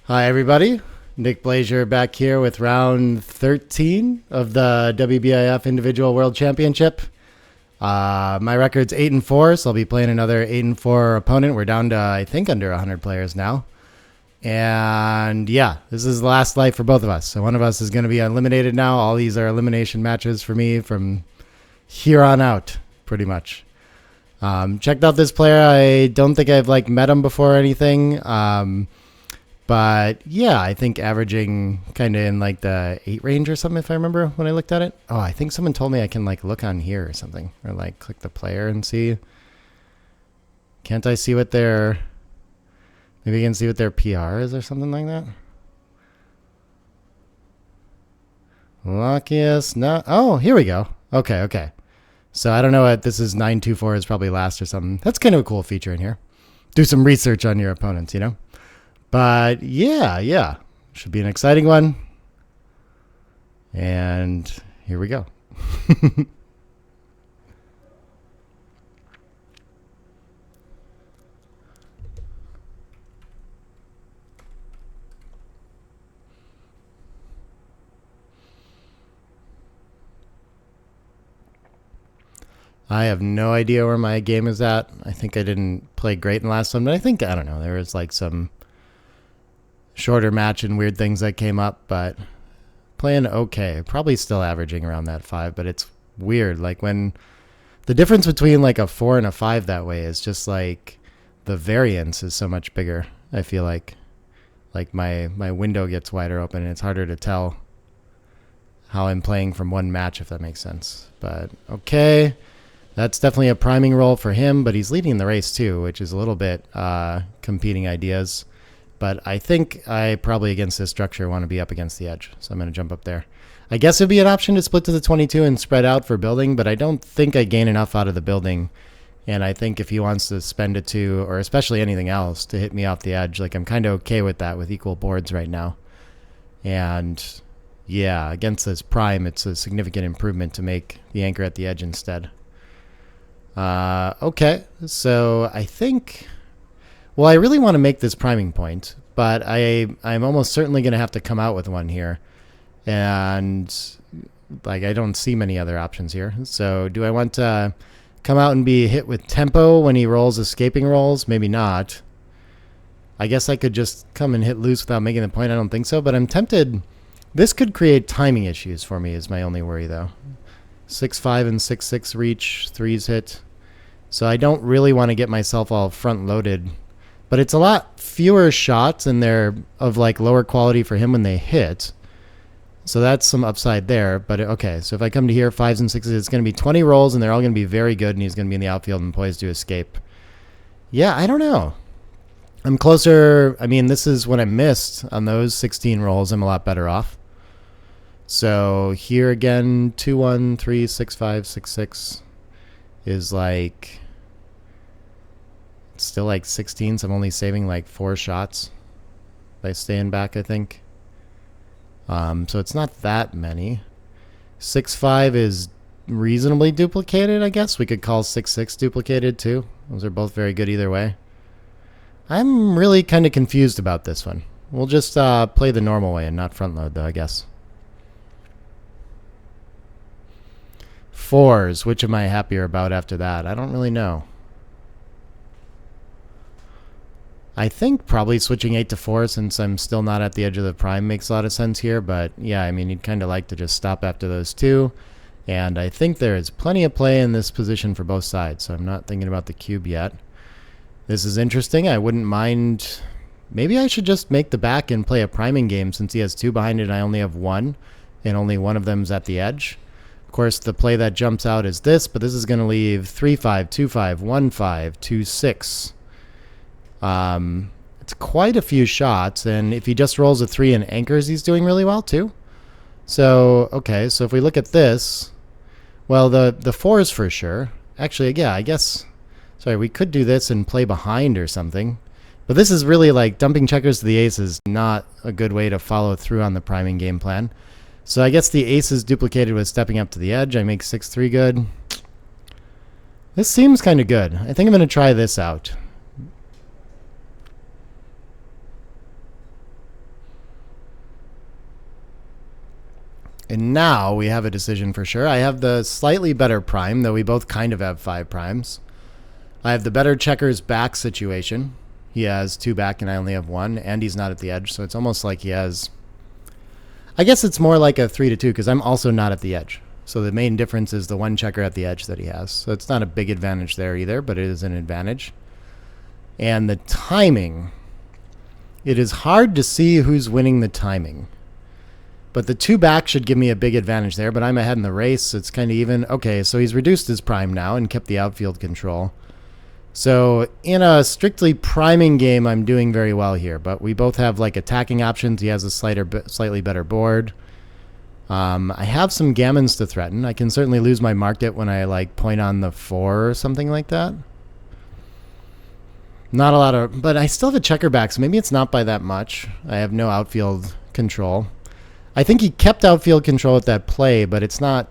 Hi, everybody. Nick Blazier back here with round 13 of the WBIF Individual World Championship. My record's 8-4, so I'll be playing another 8-4 opponent. We're down to, I think, under 100 players now. And yeah, this is the last life for both of us. So one of us is going to be eliminated now. All these are elimination matches for me from here on out, pretty much. Checked out this player. I don't think I've met him before or anything. But yeah, I think averaging kind of in the 8 range or something, if I remember when I looked at it. Oh, I think someone told me I can look on here or something, or click the player and see. Can't I see what their, maybe I can see what their PR is or something like that? Luckiest, no. Oh, here we go. Okay. So I don't know what this is. 924 is probably last or something. That's kind of a cool feature in here. Do some research on your opponents, you know? But yeah, should be an exciting one. And here we go. I have no idea where my game is at. I think I didn't play great in the last one, but I don't know, there was some shorter match and weird things that came up, but playing okay. Probably still averaging around that 5, but it's weird. When the difference between a 4 and a 5 that way is just the variance is so much bigger. I feel like my window gets wider open and it's harder to tell how I'm playing from one match, if that makes sense. But okay, that's definitely a priming role for him, but he's leading the race too, which is a little bit competing ideas. But I think I probably against this structure want to be up against the edge. So I'm going to jump up there. I guess it would be an option to split to the 22 and spread out for building, but I don't think I gain enough out of the building. And I think if he wants to spend it to, or especially anything else, to hit me off the edge, I'm kind of okay with that with equal boards right now. And yeah, against this prime, it's a significant improvement to make the anchor at the edge instead. Okay, so I think... Well, I really want to make this priming point, but I'm almost certainly going to have to come out with one here. And I don't see many other options here. So do I want to come out and be hit with tempo when he rolls escaping rolls? Maybe not. I guess I could just come and hit loose without making the point. I don't think so, but I'm tempted. This could create timing issues for me is my only worry, though. 6-5 and 6-6 reach, 3s hit. So I don't really want to get myself all front-loaded. But it's a lot fewer shots, and they're of lower quality for him when they hit. So that's some upside there. But okay, so if I come to here, 5s and 6s, it's going to be 20 rolls, and they're all going to be very good, and he's going to be in the outfield and poised to escape. Yeah, I don't know. I'm closer. I mean, this is when I missed on those 16 rolls. I'm a lot better off. So here again, 2-1, 3, 6-5, 6-6 is it's still 16, so I'm only saving 4 shots by staying back, I think. So it's not that many. 6-5 is reasonably duplicated, I guess. We could call 6-6 duplicated too. Those are both very good either way. I'm really kind of confused about this one. We'll just play the normal way and not front load though, I guess. 4s, which am I happier about after that? I don't really know. I think probably switching 8 to 4 since I'm still not at the edge of the prime makes a lot of sense here. But yeah, I mean, you'd kind of like to just stop after those 2. And I think there is plenty of play in this position for both sides. So I'm not thinking about the cube yet. This is interesting. I wouldn't mind. Maybe I should just make the back and play a priming game since he has 2 behind it and I only have 1. And only one of them's at the edge. Of course, the play that jumps out is this. But this is going to leave 3-5, 2-5, 1-5, 2-6. It's quite a few shots, and if he just rolls a 3 and anchors, he's doing really well too. So, okay, so if we look at this, well, the 4s for sure. Actually, yeah, I guess, sorry, we could do this and play behind or something. But this is really dumping checkers to the ace is not a good way to follow through on the priming game plan. So I guess the ace is duplicated with stepping up to the edge. I make 6-3 good. This seems kind of good. I think I'm going to try this out. And now we have a decision for sure. I have the slightly better prime, though we both kind of have 5 primes. I have the better checkers back situation. He has 2 back and I only have 1, and he's not at the edge, so it's almost like he has... I guess it's more like a 3-2 because I'm also not at the edge. So the main difference is the 1 checker at the edge that he has. So it's not a big advantage there either, but it is an advantage. And the timing. It is hard to see who's winning the timing. But the 2 back should give me a big advantage there, but I'm ahead in the race, so it's kind of even. Okay, so he's reduced his prime now and kept the outfield control. So in a strictly priming game, I'm doing very well here, but we both have like attacking options. He has a slightly better board. I have some gammons to threaten. I can certainly lose my market when I like point on the 4 or something like that. Not a lot of, but I still have a checker back, so maybe it's not by that much. I have no outfield control. I think he kept outfield control at that play, but it's not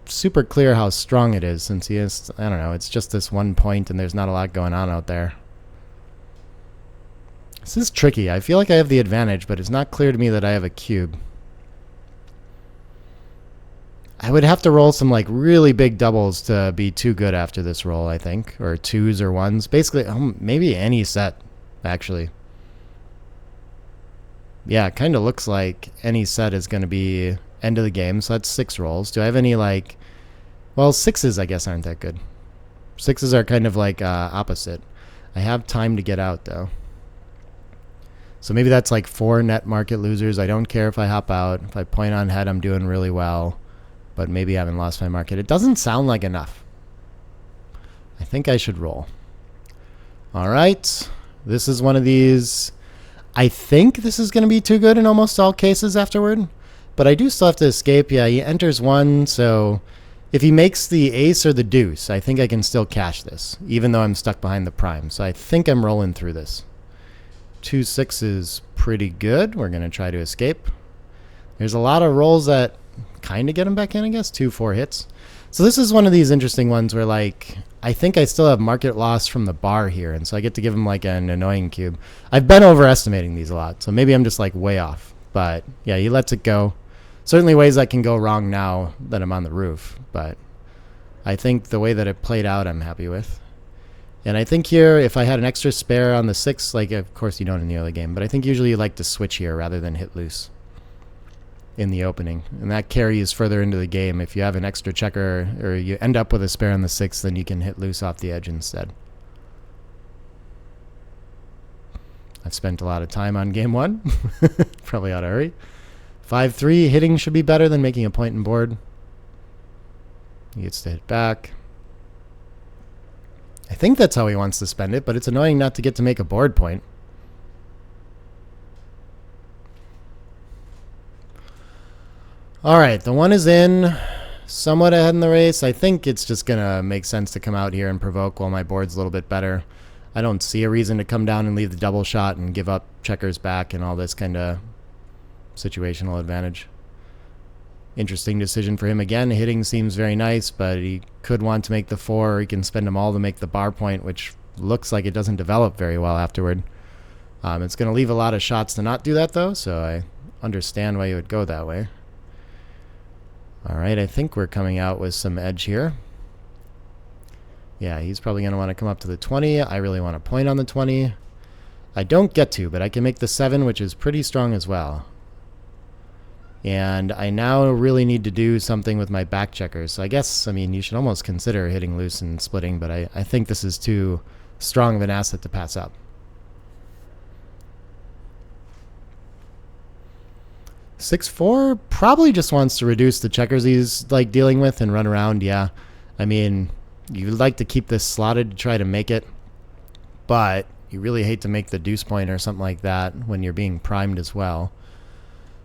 super clear how strong it is since he is, I don't know, it's just this 1 point and there's not a lot going on out there. This is tricky. I feel like I have the advantage, but it's not clear to me that I have a cube. I would have to roll some like really big doubles to be too good after this roll, I think, or 2s or 1s. Basically, maybe any set, actually. Yeah, it kind of looks like any set is going to be end of the game, so that's 6 rolls. Do I have any, like... Well, 6s, I guess, aren't that good. 6s are kind of like opposite. I have time to get out, though. So maybe that's like 4 net market losers. I don't care if I hop out. If I point on head, I'm doing really well. But maybe I haven't lost my market. It doesn't sound like enough. I think I should roll. All right. This is one of these... I think this is going to be too good in almost all cases afterward. But I do still have to escape. Yeah, he enters 1, so if he makes the ace or the deuce, I think I can still cash this, even though I'm stuck behind the prime. So I think I'm rolling through this. 2-6 is pretty good. We're going to try to escape. There's a lot of rolls that kind of get him back in, I guess. 2-4 hits. So this is one of these interesting ones where, like, I think I still have market loss from the bar here, and so I get to give him, like, an annoying cube. I've been overestimating these a lot, so maybe I'm just, like, way off. But, yeah, he lets it go. Certainly ways that can go wrong now that I'm on the roof, but I think the way that it played out, I'm happy with. And I think here, if I had an extra spare on the 6, like, of course you don't in the early game, but I think usually you like to switch here rather than hit loose in the opening. And that carries further into the game. If you have an extra checker or you end up with a spare on the 6, then you can hit loose off the edge instead. I've spent a lot of time on game 1. Probably ought to hurry. 5-3, hitting should be better than making a point and board. He gets to hit back. I think that's how he wants to spend it, but it's annoying not to get to make a board point. All right, the 1 is in, somewhat ahead in the race. I think it's just going to make sense to come out here and provoke while my board's a little bit better. I don't see a reason to come down and leave the double shot and give up checkers back and all this kind of situational advantage. Interesting decision for him again. Hitting seems very nice, but he could want to make the 4, or he can spend them all to make the bar point, which looks like it doesn't develop very well afterward. It's going to leave a lot of shots to not do that, though, so I understand why you would go that way. All right, I think we're coming out with some edge here. Yeah, he's probably going to want to come up to the 20. I really want to point on the 20. I don't get to, but I can make the 7, which is pretty strong as well. And I now really need to do something with my back checkers. So I guess, I mean, you should almost consider hitting loose and splitting, but I think this is too strong of an asset to pass up. 6-4 probably just wants to reduce the checkers he's like dealing with and run around. Yeah, I mean, you'd like to keep this slotted to try to make it, but you really hate to make the deuce point or something like that when you're being primed as well.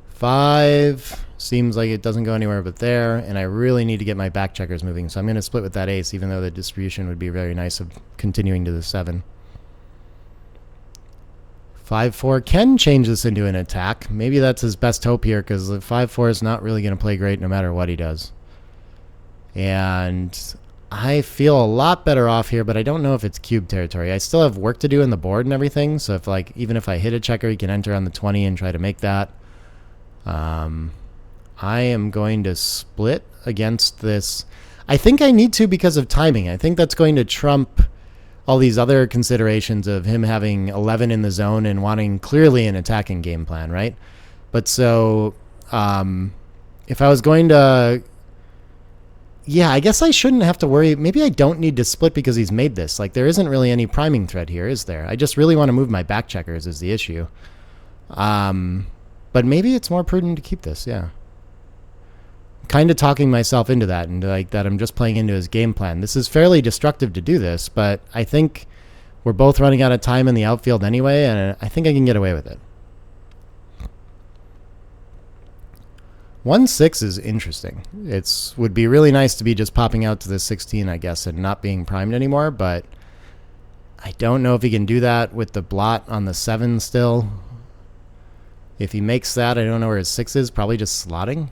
5 seems like it doesn't go anywhere but there, and I really need to get my back checkers moving, so I'm going to split with that ace, even though the distribution would be very nice of continuing to the 7. 5-4 can change this into an attack. Maybe that's his best hope here, because the 5-4 is not really going to play great no matter what he does. And I feel a lot better off here, but I don't know if it's cube territory. I still have work to do in the board and everything, so if even if I hit a checker, he can enter on the 20 and try to make that. I am going to split against this. I think I need to because of timing. I think that's going to trump all these other considerations of him having 11 in the zone and wanting clearly an attacking game plan, right? But so if I was going to, yeah, I guess I shouldn't have to worry. Maybe I don't need to split because he's made this. Like, there isn't really any priming threat here, is there? I just really want to move my back checkers is the issue. But maybe it's more prudent to keep this, yeah. Kind of talking myself into that, and like that I'm just playing into his game plan. This is fairly destructive to do this, but I think we're both running out of time in the outfield anyway, and I think I can get away with it. 1-6 is interesting. It would be really nice to be just popping out to the 16, I guess, and not being primed anymore, but I don't know if he can do that with the blot on the 7 still. If he makes that, I don't know where his 6 is. Probably just slotting.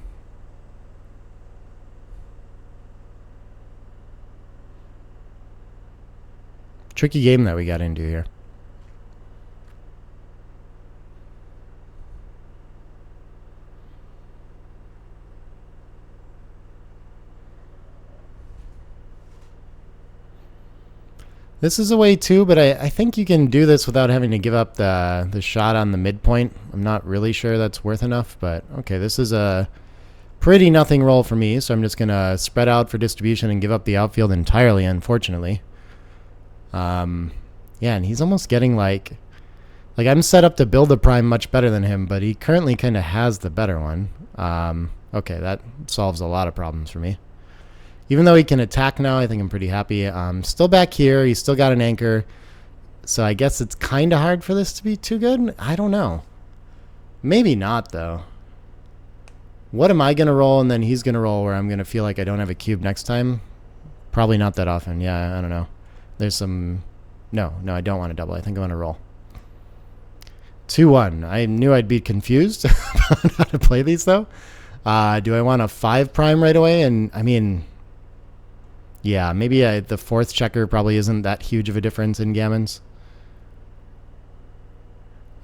Tricky game that we got into here. This is a way too, but I think you can do this without having to give up the shot on the midpoint. I'm not really sure that's worth enough, but okay, this is a pretty nothing roll for me, so I'm just going to spread out for distribution and give up the outfield entirely, unfortunately. Yeah, and he's almost getting like I'm set up to build a prime much better than him, but he currently kind of has the better one. Okay, that solves a lot of problems for me. Even though he can attack now, I think I'm pretty happy. Still back here. He's still got an anchor. So I guess it's kind of hard for this to be too good. I don't know. Maybe not, though. What am I going to roll and then he's going to roll where I'm going to feel like I don't have a cube next time? Probably not that often. Yeah, I don't know. There's some... No, I don't want to double. I think I want to roll. 2-1. I knew I'd be confused about how to play these, though. Do I want a 5 prime right away? And, I mean... Yeah, maybe the 4th checker probably isn't that huge of a difference in gammons.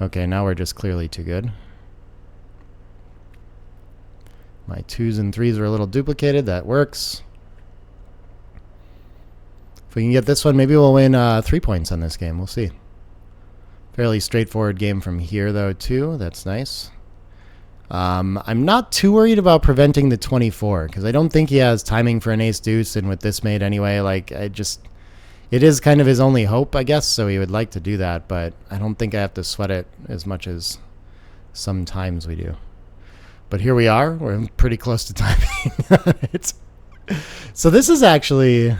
Okay, now we're just clearly too good. My 2s and 3s are a little duplicated. That works. If we can get this one, maybe we'll win 3 points on this game. We'll see. Fairly straightforward game from here, though, too. That's nice. I'm not too worried about preventing the 24 because I don't think he has timing for an ace deuce, and with this mate anyway, like it is kind of his only hope, I guess, so he would like to do that, but I don't think I have to sweat it as much as sometimes we do. But here we are. We're pretty close to timing. So this is actually...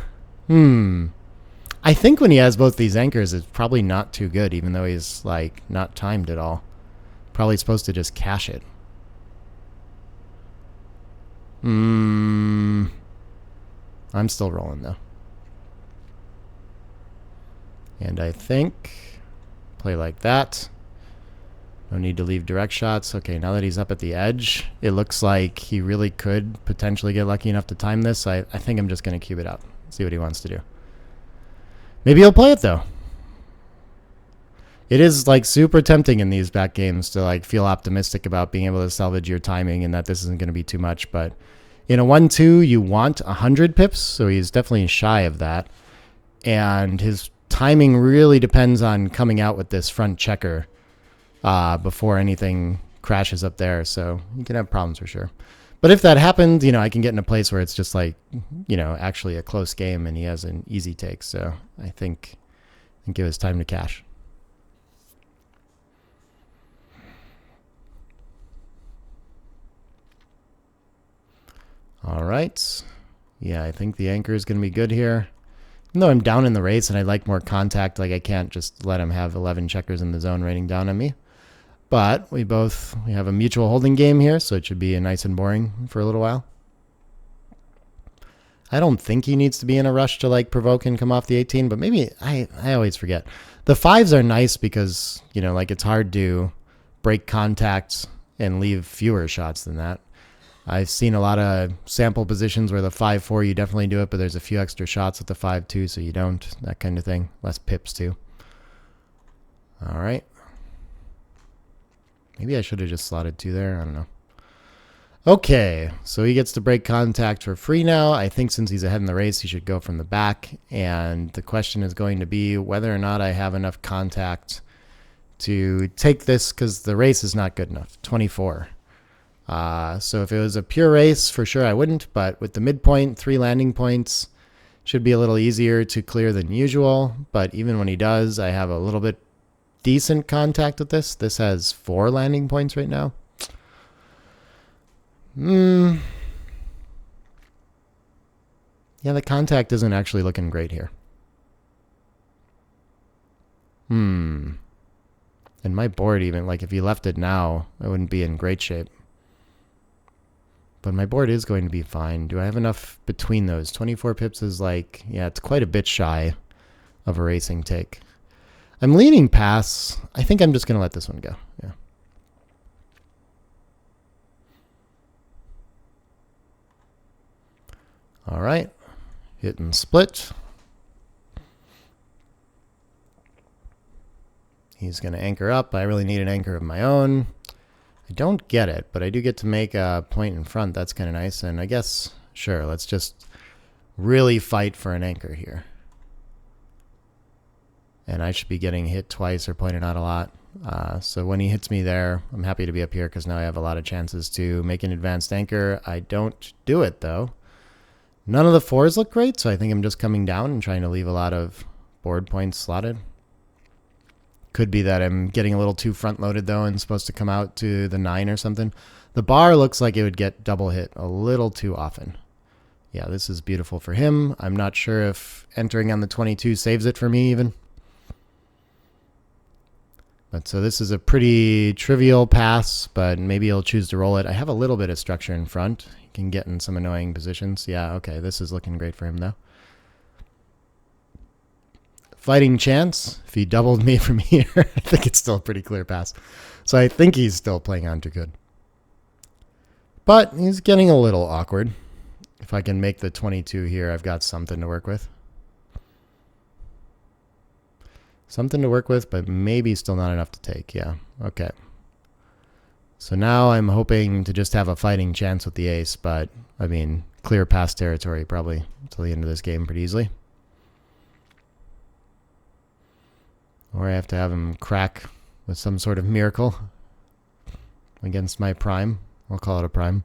I think when he has both these anchors, it's probably not too good, even though he's like not timed at all. Probably supposed to just cash it. I'm still rolling, though. And I think play like that. No need to leave direct shots. Okay, now that he's up at the edge, it looks like he really could potentially get lucky enough to time this. I think I'm just going to cube it out. See what he wants to do. Maybe he'll play it, though. It is like super tempting in these back games to like feel optimistic about being able to salvage your timing and that this isn't going to be too much. But in a 1-2, you want 100 pips, so he's definitely shy of that. And his timing really depends on coming out with this front checker before anything crashes up there. So you can have problems for sure. But if that happens, I can get in a place where it's just like, actually a close game and he has an easy take. So I think give his time to cash. All right. Yeah, I think the anchor is going to be good here. Even though I'm down in the race and I like more contact, like I can't just let him have 11 checkers in the zone raining down on me. But we have a mutual holding game here, so it should be nice and boring for a little while. I don't think he needs to be in a rush to like provoke and come off the 18, but maybe I always forget. The 5s are nice because, like it's hard to break contacts and leave fewer shots than that. I've seen a lot of sample positions where the 5-4 you definitely do it, but there's a few extra shots with the 5-2, so you don't. That kind of thing. Less pips too. All right. Maybe I should have just slotted 2 there. I don't know. Okay, so he gets to break contact for free now. I think since he's ahead in the race, he should go from the back. And the question is going to be whether or not I have enough contact to take this, because the race is not good enough. 24. So if it was a pure race, for sure I wouldn't. But with the midpoint, 3 landing points, should be a little easier to clear than usual. But even when he does, I have a little bit decent contact with this. This has 4 landing points right now. Yeah, the contact isn't actually looking great here. And my board even, like if you left it now, I wouldn't be in great shape. But my board is going to be fine. Do I have enough between those? 24 pips is like, yeah, it's quite a bit shy of a racing take. I'm leaning pass. I think I'm just going to let this one go. Yeah. All right. Hit and split. He's going to anchor up. I really need an anchor of my own. I don't get it, but I do get to make a point in front. That's kind of nice. And I guess, sure, let's just really fight for an anchor here. And I should be getting hit twice or pointed out a lot. So when he hits me there, I'm happy to be up here because now I have a lot of chances to make an advanced anchor. I don't do it, though. None of the 4s look great, so I think I'm just coming down and trying to leave a lot of board points slotted. Could be that I'm getting a little too front-loaded, though, and supposed to come out to the 9 or something. The bar looks like it would get double hit a little too often. Yeah, this is beautiful for him. I'm not sure if entering on the 22 saves it for me, even. But so this is a pretty trivial pass, but maybe he'll choose to roll it. I have a little bit of structure in front. He can get in some annoying positions. Yeah, okay, this is looking great for him, though. Fighting chance. If he doubled me from here, I think it's still a pretty clear pass. So I think he's still playing on too good. But he's getting a little awkward. If I can make the 22 here, I've got something to work with. Something to work with, but maybe still not enough to take. Yeah, okay. So now I'm hoping to just have a fighting chance with the ace, but, I mean, clear past territory probably until the end of this game pretty easily. Or I have to have him crack with some sort of miracle against my prime. I'll call it a prime.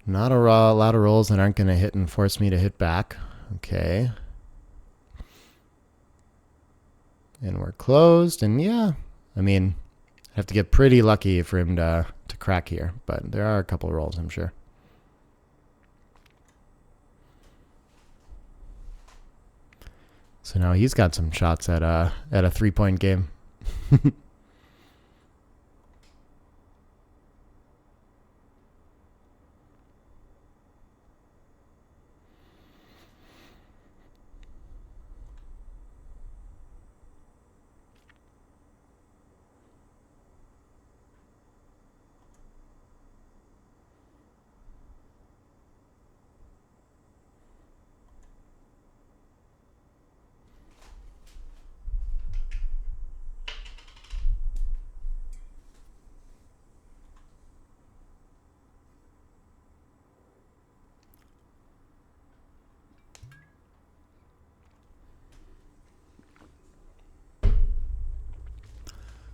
Not a lot of rolls that aren't going to hit and force me to hit back. Okay. And we're closed, and yeah, I mean, I have to get pretty lucky for him to crack here, but there are a couple rolls, I'm sure. So now he's got some shots at a 3-point game.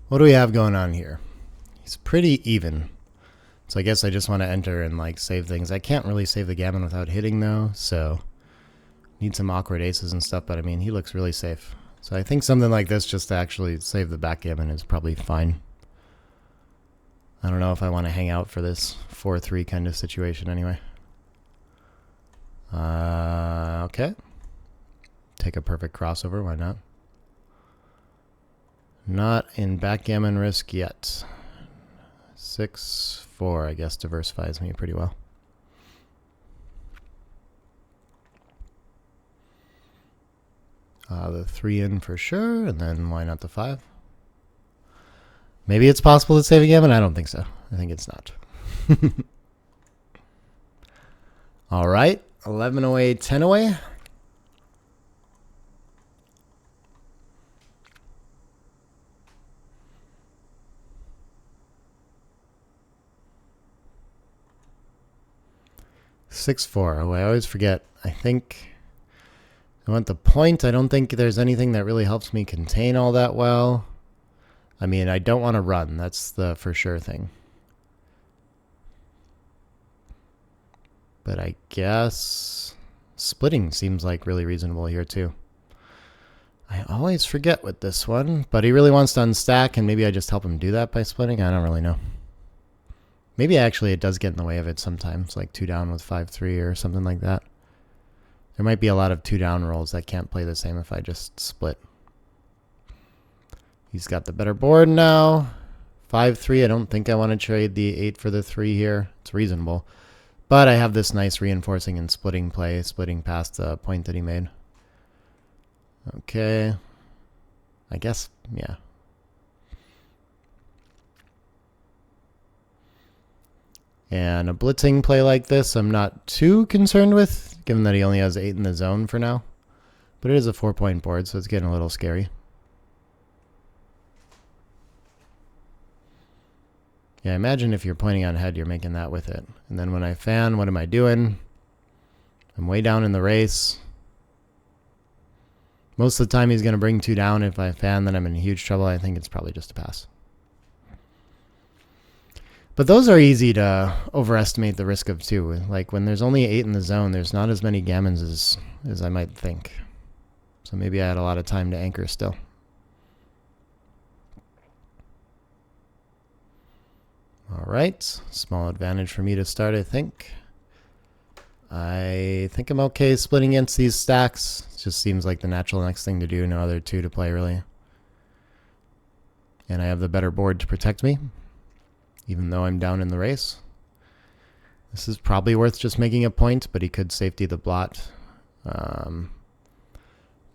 What do we have going on here? He's pretty even. So I guess I just want to enter and like save things. I can't really save the gammon without hitting though, so need some awkward aces and stuff, but I mean, he looks really safe. So I think something like this just to actually save the backgammon is probably fine. I don't know if I want to hang out for this 4-3 kind of situation anyway. Okay. Take a perfect crossover, why not? Not in backgammon risk yet. 6-4, I guess, diversifies me pretty well. The 3 in for sure, and then why not the 5? Maybe it's possible to save a gammon. I don't think so. I think it's not. All right, 11 away, 10 away. 6-4. Oh, I always forget. I think I want the point. I don't think there's anything that really helps me contain all that well. I mean, I don't want to run. That's the for sure thing. But I guess splitting seems like really reasonable here too. I always forget with this one, but he really wants to unstack, and maybe I just help him do that by splitting. I don't really know. Maybe actually it does get in the way of it sometimes, like 2 down with 5-3 or something like that. There might be a lot of 2 down rolls that can't play the same if I just split. He's got the better board now. 5-3, I don't think I want to trade the 8 for the 3 here. It's reasonable. But I have this nice reinforcing and splitting play, splitting past the point that he made. Okay. I guess, yeah. And a blitzing play like this I'm not too concerned with, given that he only has 8 in the zone for now. But it is a 4-point board, so it's getting a little scary. Yeah, imagine if you're pointing on head, you're making that with it. And then when I fan, what am I doing? I'm way down in the race. Most of the time he's going to bring 2 down. If I fan, then I'm in huge trouble. I think it's probably just a pass. But those are easy to overestimate the risk of too. Like when there's only 8 in the zone, there's not as many gammons as I might think. So maybe I had a lot of time to anchor still. All right, small advantage for me to start, I think. I think I'm okay splitting against these stacks. It just seems like the natural next thing to do. No other 2 to play, really. And I have the better board to protect me, even though I'm down in the race. This is probably worth just making a point, but he could safety the blot.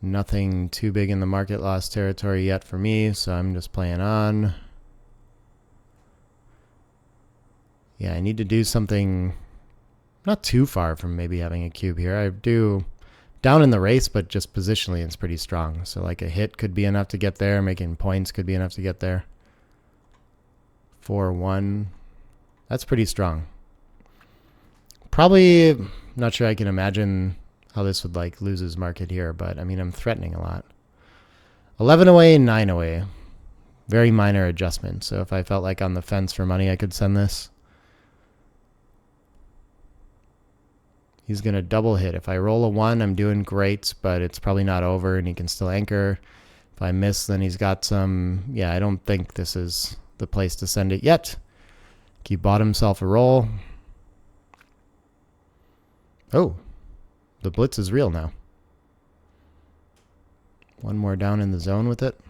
Nothing too big in the market loss territory yet for me, so I'm just playing on. Yeah, I need to do something not too far from maybe having a cube here. I do down in the race, but just positionally it's pretty strong. So like a hit could be enough to get there. Making points could be enough to get there. 4-1. That's pretty strong. Probably not sure I can imagine how this would like lose his market here, but I mean, I'm threatening a lot. 11 away, 9 away. Very minor adjustment. So if I felt like on the fence for money, I could send this. He's going to double hit. If I roll a 1, I'm doing great, but it's probably not over and he can still anchor. If I miss, then he's got some... Yeah, I don't think this is the place to send it yet. He bought himself a roll. Oh, the blitz is real now. 1 more down in the zone with it.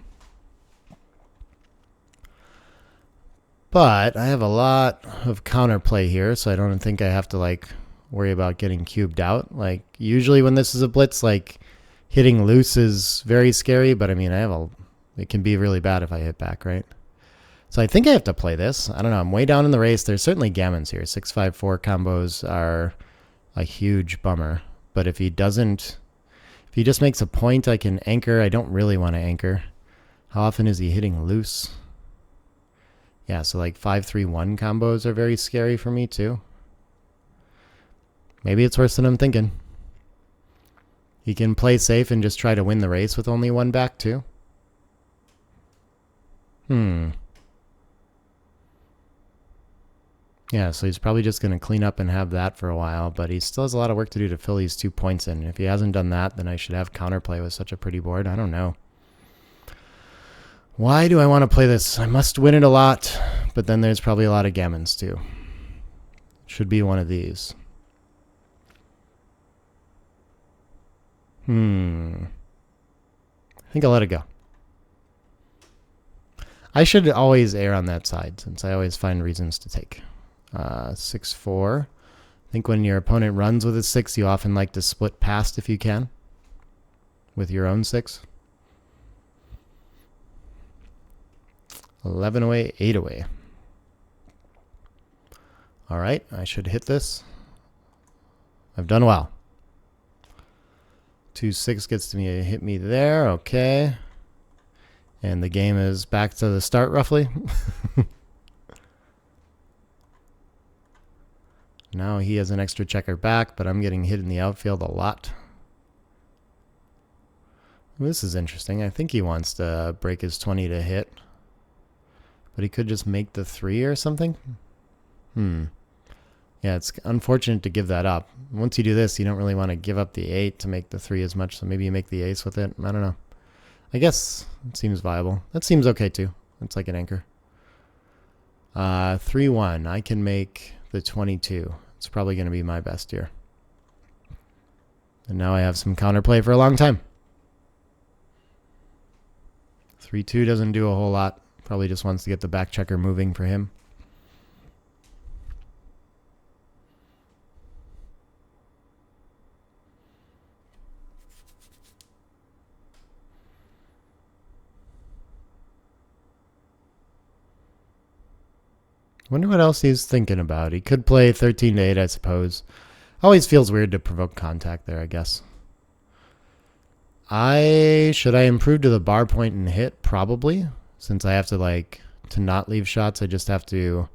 But I have a lot of counterplay here, so I don't think I have to like worry about getting cubed out. Like usually when this is a blitz, like hitting loose is very scary, but I mean it can be really bad if I hit back, right? So I think I have to play this. I don't know, I'm way down in the race. There's certainly gammons here. 6-5-4 combos are a huge bummer. But if he just makes a point, I can anchor. I don't really want to anchor. How often is he hitting loose? Yeah, so like 5-3-1 combos are very scary for me too. Maybe it's worse than I'm thinking. He can play safe and just try to win the race with only 1 back too. Yeah, so he's probably just going to clean up and have that for a while, but he still has a lot of work to do to fill these 2 points in. If he hasn't done that, then I should have counterplay with such a pretty board. I don't know. Why do I want to play this? I must win it a lot, but then there's probably a lot of gammons too. Should be one of these. I think I'll let it go. I should always err on that side, since I always find reasons to take. 6-4. I think when your opponent runs with a 6, you often like to split past if you can with your own 6. 11 away, 8 away. All right, I should hit this. I've done well. 2-6 gets to me, hit me there. Okay. And the game is back to the start roughly. Now he has an extra checker back, but I'm getting hit in the outfield a lot. This is interesting. I think he wants to break his 20 to hit. But he could just make the 3 or something? Yeah, it's unfortunate to give that up. Once you do this, you don't really want to give up the 8 to make the 3 as much, so maybe you make the ace with it. I don't know. I guess it seems viable. That seems okay, too. It's like an anchor. 3-1. I can make the 22. It's probably going to be my best here. And now I have some counterplay for a long time. 3-2 doesn't do a whole lot. Probably just wants to get the back checker moving for him. Wonder what else he's thinking about. He could play 13 to 8, I suppose. Always feels weird to provoke contact there, I guess. Should I improve to the bar point and hit? Probably. Since I have to not leave shots, I just have to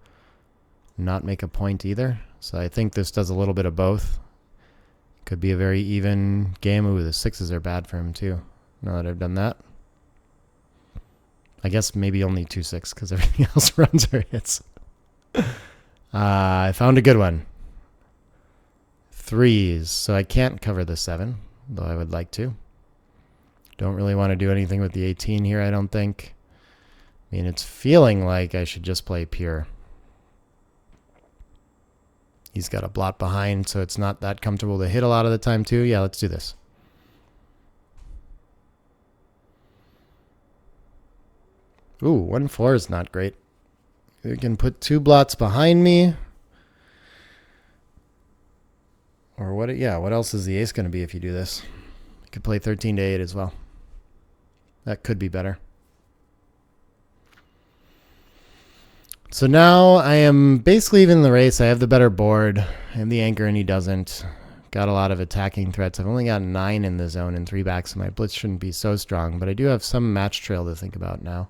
not make a point either. So I think this does a little bit of both. Could be a very even game. Ooh, the 6s are bad for him too. Now that I've done that. I guess maybe only 2-6 because everything else runs or hits. I found a good one. 3s. So I can't cover the 7, though I would like to. Don't really want to do anything with the 18 here, I don't think. I mean, it's feeling like I should just play pure. He's got a blot behind, so it's not that comfortable to hit a lot of the time, too. Yeah, let's do this. Ooh, 1-4 is not great. We can put 2 blots behind me. Or what? Yeah, what else is the ace going to be if you do this? You could play 13 to 8 as well. That could be better. So now I am basically even in the race. I have the better board. I have the anchor and he doesn't. Got a lot of attacking threats. I've only got 9 in the zone and 3 back, so my blitz shouldn't be so strong. But I do have some match trail to think about now.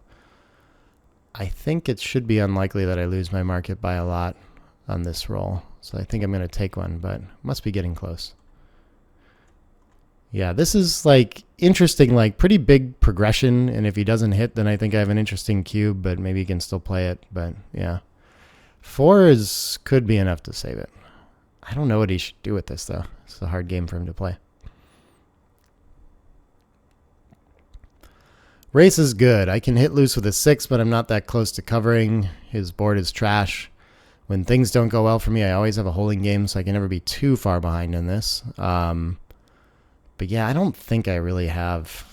I think it should be unlikely that I lose my market by a lot on this roll. So I think I'm going to take one, but must be getting close. Yeah, this is interesting, pretty big progression. And if he doesn't hit, then I think I have an interesting cube, but maybe he can still play it. But yeah, 4 could be enough to save it. I don't know what he should do with this, though. It's a hard game for him to play. Race is good. I can hit loose with a 6, but I'm not that close to covering. His board is trash. When things don't go well for me, I always have a holding game, so I can never be too far behind in this. But yeah, I don't think I really have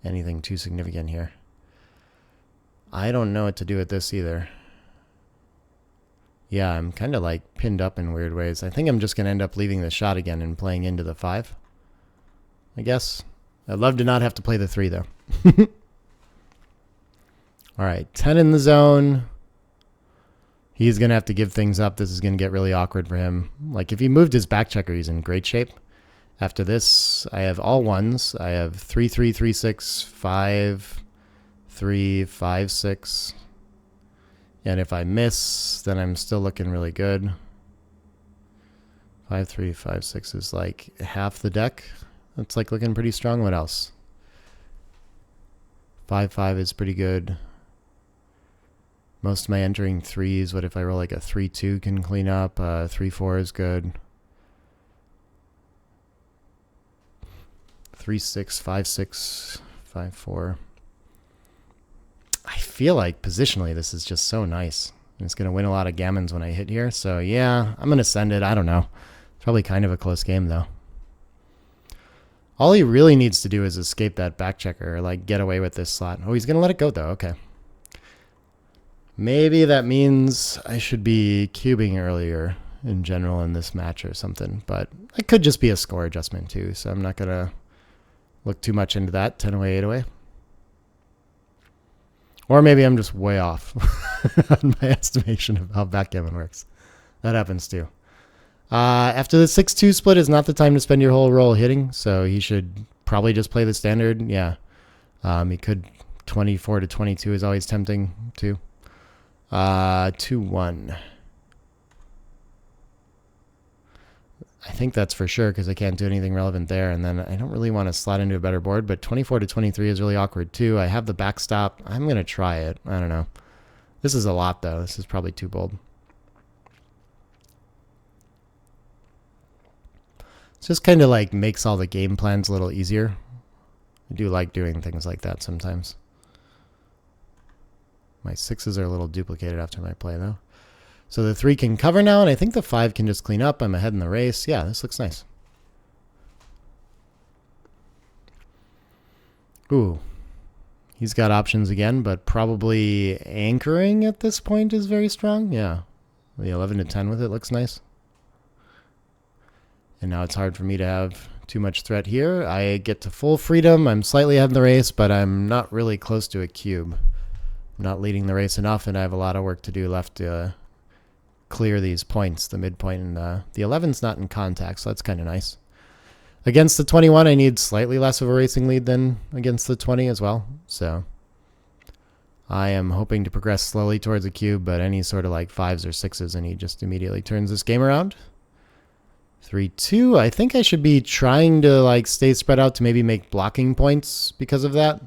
anything too significant here. I don't know what to do with this either. Yeah, I'm kind of pinned up in weird ways. I think I'm just going to end up leaving the shot again and playing into the 5. I guess. I'd love to not have to play the 3, though. All right, 10 in the zone. He's going to have to give things up. This is going to get really awkward for him. If he moved his back checker, he's in great shape. After this, I have all 1s. I have 3-3, 3-6, 5-3, 5-6. And if I miss, then I'm still looking really good. 5-3, 5-6 is half the deck. That's looking pretty strong. What else? 5-5 is pretty good. Most of my entering 3s. What if I roll a 3-2 can clean up? 3-4 is good. 3-6, 5-6, 5-4. I feel like positionally this is just so nice. It's going to win a lot of gammons when I hit here. So yeah, I'm going to send it. I don't know. It's probably kind of a close game though. All he really needs to do is escape that back checker or get away with this slot. Oh, he's going to let it go though. Okay. Maybe that means I should be cubing earlier in general in this match or something. But it could just be a score adjustment too. So I'm not going to look too much into that. 10 away, 8 away. Or maybe I'm just way off on my estimation of how backgammon works. That happens too. After the 6-2 split is not the time to spend your whole roll hitting, so he should probably just play the standard. Yeah. He could 24 to 22 is always tempting too. 2-1. I think that's for sure because I can't do anything relevant there. And then I don't really want to slot into a better board, but 24 to 23 is really awkward too. I have the backstop. I'm going to try it. I don't know. This is a lot though. This is probably too bold. It just kind of like makes all the game plans a little easier. I do like doing things like that sometimes. My 6s are a little duplicated after my play though. So the 3 can cover now, and I think the 5 can just clean up. I'm ahead in the race. Yeah, this looks nice. Ooh. He's got options again, but probably anchoring at this point is very strong. Yeah. The 11 to 10 with it looks nice. And now it's hard for me to have too much threat here. I get to full freedom. I'm slightly ahead in the race, but I'm not really close to a cube. I'm not leading the race enough, and I have a lot of work to do left to clear these points, the midpoint, and the 11's not in contact, so that's kind of nice. Against the 21, I need slightly less of a racing lead than against the 20 as well, so I am hoping to progress slowly towards a cube, but any sort of like 5s or 6s, and he just immediately turns this game around. 3-2, I think I should be trying to like stay spread out to maybe make blocking points because of that.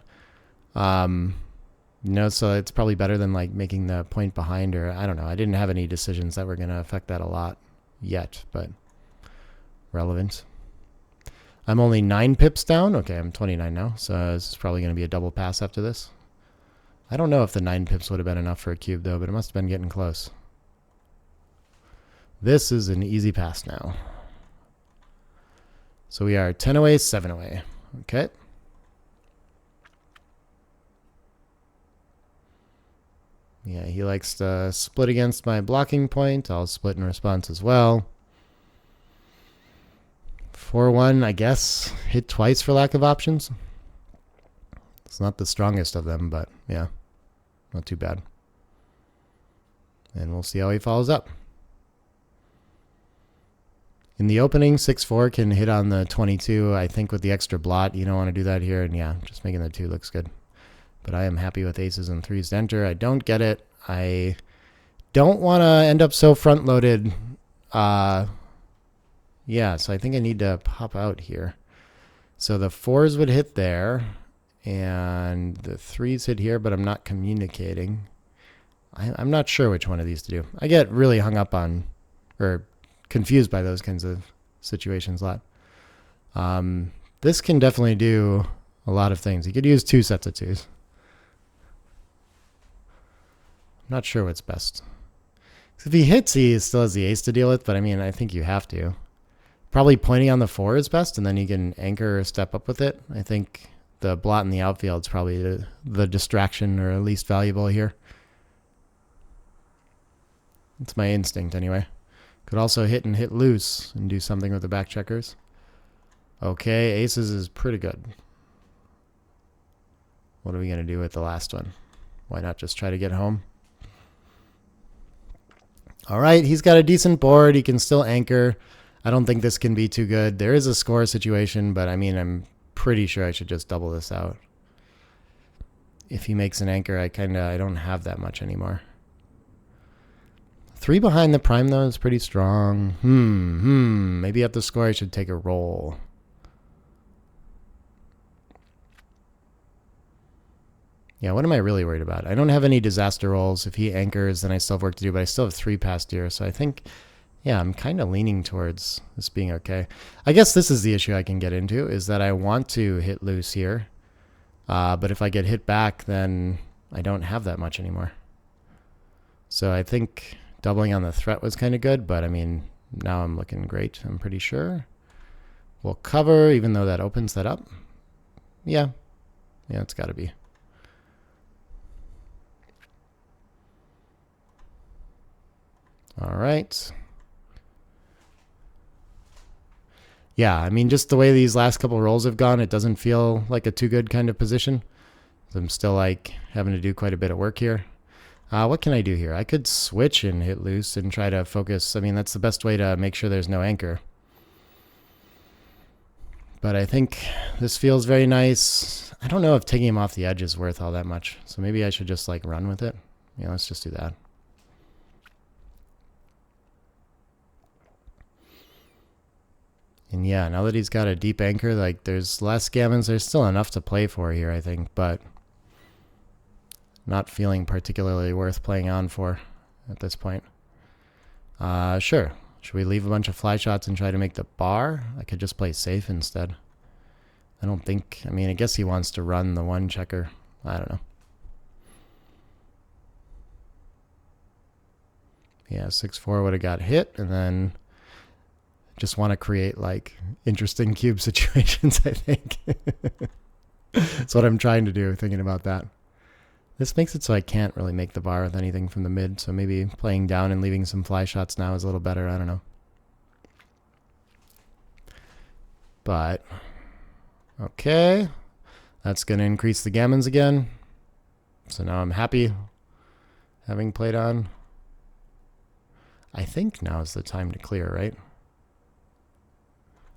So it's probably better than like making the point behind, or I don't know. I didn't have any decisions that were going to affect that a lot yet, but relevant. I'm only 9 pips down. Okay, I'm 29 now, so this is probably going to be a double pass after this. I don't know if the 9 pips would have been enough for a cube though, but it must have been getting close. This is an easy pass now. So we are 10 away, 7 away. Okay. Yeah, he likes to split against my blocking point. I'll split in response as well. 4-1, I guess. Hit twice for lack of options. It's not the strongest of them, but yeah, not too bad. And we'll see how he follows up. In the opening, 6-4 can hit on the 22. I think with the extra blot, you don't want to do that here. And yeah, just making the 2 looks good. But I am happy with aces and 3s to enter. I don't get it. I don't want to end up so front-loaded. Yeah, so I think I need to pop out here. So the 4s would hit there, and the 3s hit here, but I'm not communicating. I'm not sure which one of these to do. I get really hung up on, or confused by those kinds of situations a lot. This can definitely do a lot of things. You could use 2 sets of 2s. Not sure what's best. If he hits, he still has the ace to deal with, but I mean, I think you have to. Probably pointing on the 4 is best, and then you can anchor or step up with it. I think the blot in the outfield is probably the distraction or least valuable here. It's my instinct anyway. Could also hit and hit loose and do something with the back checkers. Okay, aces is pretty good. What are we going to do with the last one? Why not just try to get home? All right, he's got a decent board. He can still anchor. I don't think this can be too good. There is a score situation, but I mean, I'm pretty sure I should just double this out. If he makes an anchor, I don't have that much anymore. 3 behind the prime, though, is pretty strong. Maybe at the score, I should take a roll. Yeah, what am I really worried about? I don't have any disaster rolls. If he anchors, then I still have work to do, but I still have 3 past here. So I think, yeah, I'm kind of leaning towards this being okay. I guess this is the issue I can get into, is that I want to hit loose here. But if I get hit back, then I don't have that much anymore. So I think doubling on the threat was kind of good, but I mean, now I'm looking great, I'm pretty sure. We'll cover, even though that opens that up. Yeah, it's got to be. All right. Yeah, I mean, just the way these last couple rolls have gone, it doesn't feel like a too good kind of position. I'm still like having to do quite a bit of work here. What can I do here? I could switch and hit loose and try to focus. I mean, that's the best way to make sure there's no anchor. But I think this feels very nice. I don't know if taking him off the edge is worth all that much. So maybe I should just like run with it. Yeah, let's just do that. And yeah, now that he's got a deep anchor, like there's less gammons. There's still enough to play for here, I think, but not feeling particularly worth playing on for at this point. Sure. Should we leave a bunch of fly shots and try to make the bar? I could just play safe instead. I don't think, I mean, I guess he wants to run the one checker. I don't know. Yeah, 6-4 would have got hit, and then just want to create like interesting cube situations, I think. That's what I'm trying to do, thinking about that. This makes it so I can't really make the bar with anything from the mid, so maybe playing down and leaving some fly shots now is a little better. I don't know. But, okay. That's going to increase the gammons again. So now I'm happy having played on. I think now is the time to clear, right?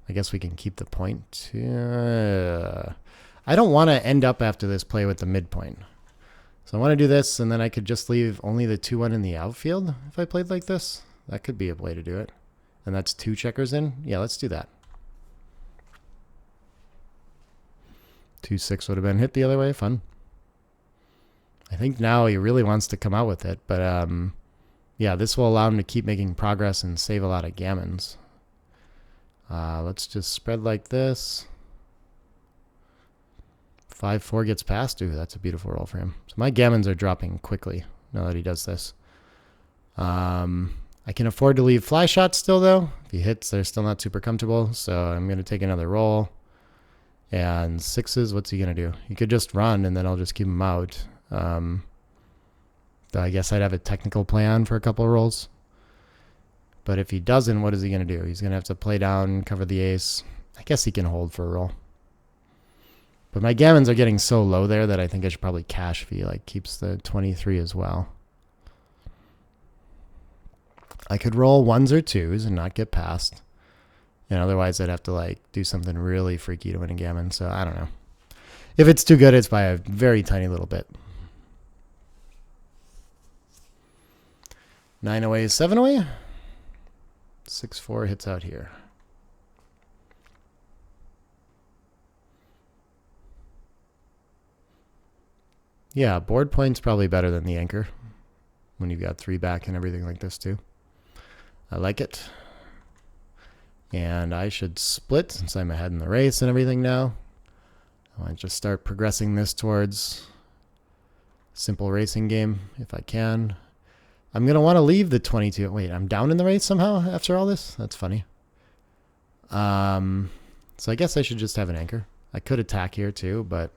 I guess we can keep the point. I don't want to end up after this play with the midpoint. So I want to do this, and then I could just leave only the 2-1 in the outfield if I played like this. That could be a way to do it. And that's 2 checkers in. Yeah, let's do that. 2-6 would have been hit the other way. Fun. I think now he really wants to come out with it, but yeah, this will allow him to keep making progress and save a lot of gammons. Let's just spread like this. 5-4 gets past. Ooh, that's a beautiful roll for him. So my gammons are dropping quickly now that he does this. I can afford to leave fly shots still, though. If he hits, they're still not super comfortable. So I'm going to take another roll. And 6s, what's he going to do? He could just run, and then I'll just keep him out. I guess I'd have a technical play on for a couple of rolls. But if he doesn't, what is he going to do? He's going to have to play down, cover the ace. I guess he can hold for a roll. But my gammons are getting so low there that I think I should probably cash if he like keeps the 23 as well. I could roll 1s or 2s and not get past. And otherwise I'd have to like do something really freaky to win a gammon. So I don't know. If it's too good, it's by a very tiny little bit. 9 away is 7 away. 6-4 hits out here. Yeah, board point's probably better than the anchor when you've got 3 back and everything like this too. I like it. And I should split since I'm ahead in the race and everything now. I want to just start progressing this towards simple racing game if I can. I'm going to want to leave the 22. Wait, I'm down in the race somehow after all this? That's funny. So I guess I should just have an anchor. I could attack here too, but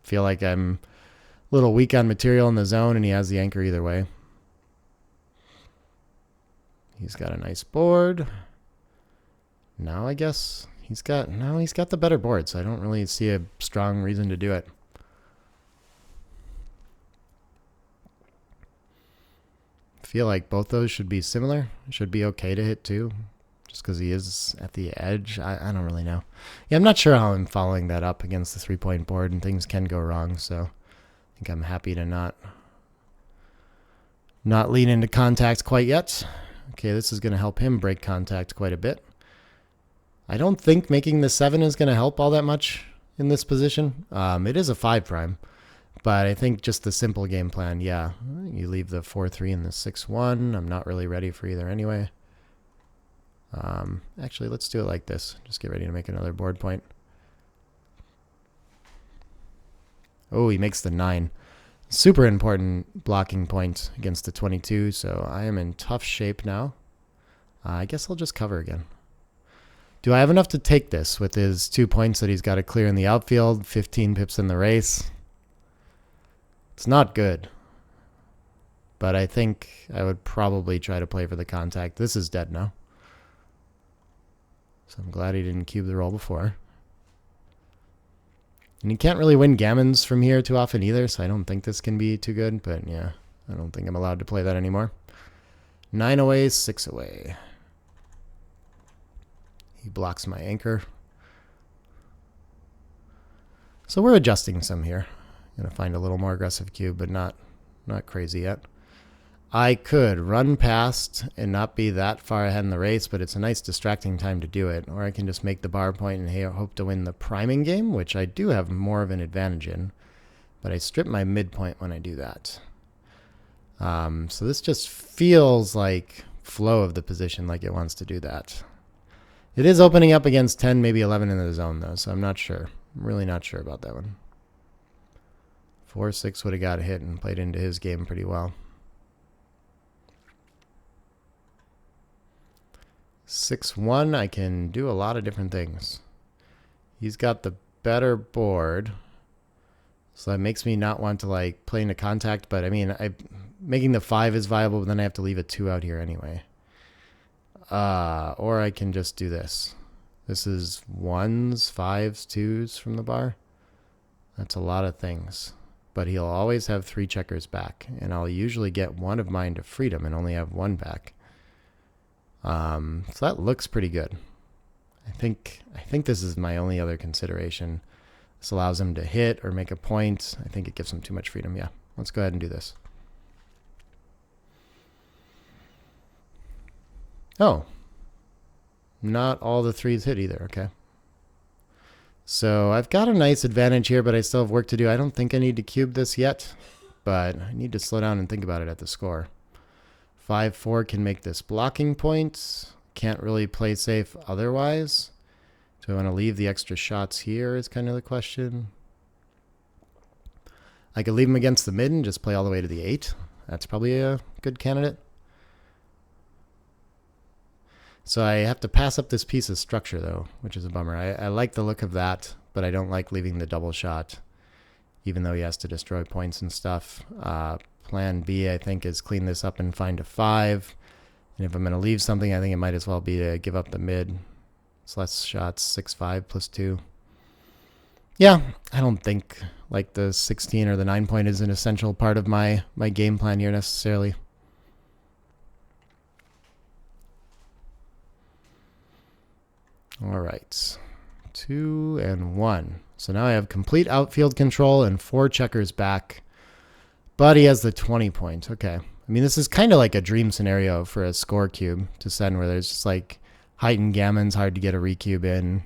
feel like I'm a little weak on material in the zone, and he has the anchor either way. He's got a nice board. Now I guess he's got the better board, so I don't really see a strong reason to do it. Feel like both those should be similar. Should be okay to hit too, just because he is at the edge. I don't really know. Yeah, I'm not sure how I'm following that up against the 3-point board, and things can go wrong, so I think I'm happy to not lean into contact quite yet. Okay, this is going to help him break contact quite a bit. I don't think making the 7 is going to help all that much in this position. It is a 5 prime, but I think just the simple game plan, yeah, you leave the 4-3 and the 6-1. I'm not really ready for either anyway. Actually, let's do it like this. Just get ready to make another board point. Oh, he makes the 9. Super important blocking point against the 22, so I am in tough shape now. I guess I'll just cover again. Do I have enough to take this with his 2 points that he's got to clear in the outfield, 15 pips in the race? It's not good. But I think I would probably try to play for the contact. This is dead now. So I'm glad he didn't cube the roll before. And you can't really win gammons from here too often either, so I don't think this can be too good. But yeah, I don't think I'm allowed to play that anymore. 9 away, 6 away. He blocks my anchor. So we're adjusting some here. I'm going to find a little more aggressive cube, but not crazy yet. I could run past and not be that far ahead in the race, but it's a nice distracting time to do it. Or I can just make the bar point and hope to win the priming game, which I do have more of an advantage in. But I strip my midpoint when I do that. So this just feels like flow of the position, like it wants to do that. It is opening up against 10, maybe 11 in the zone, though, so I'm not sure. I'm really not sure about that one. 4-6 would have got a hit and played into his game pretty well. 6-1, I can do a lot of different things. He's got the better board, so that makes me not want to like play into contact, but I mean, making the 5 is viable, but then I have to leave a 2 out here anyway. Or I can just do this. This is 1s, 5s, 2s from the bar. That's a lot of things. But he'll always have 3 checkers back, and I'll usually get one of mine to freedom and only have 1 back. So that looks pretty good. I think this is my only other consideration. This allows him to hit or make a point. I think it gives him too much freedom. Yeah, let's go ahead and do this. Oh, not all the 3s hit either. Okay. So I've got a nice advantage here, but I still have work to do. I don't think I need to cube this yet, but I need to slow down and think about it at the score. 5-4 can make this blocking point. Can't really play safe otherwise. Do I want to leave the extra shots here is kind of the question. I could leave him against the mid and just play all the way to the 8. That's probably a good candidate. So I have to pass up this piece of structure, though, which is a bummer. I like the look of that, but I don't like leaving the double shot, even though he has to destroy points and stuff. Plan B, I think, is clean this up and find a 5. And if I'm going to leave something, I think it might as well be to give up the mid. It's less shots, 6-5 plus 2. Yeah, I don't think like the 16 or the 9 point is an essential part of my game plan here necessarily. All right, 2 and 1. So now I have complete outfield control and 4 checkers back. But he has the 20 point. Okay. I mean, this is kind of like a dream scenario for a score cube to send where there's just like height and gammon's hard to get a recube in.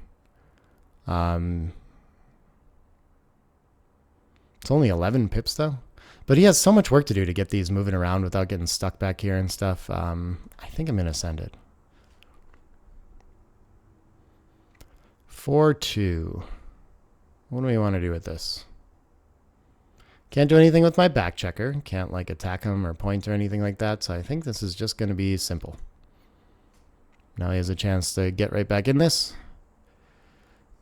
It's only 11 pips though. But he has so much work to do to get these moving around without getting stuck back here and stuff. I think I'm going to send it. 4-2. What do we want to do with this? Can't do anything with my back checker. Can't like attack him or point or anything like that. So I think this is just going to be simple. Now he has a chance to get right back in this.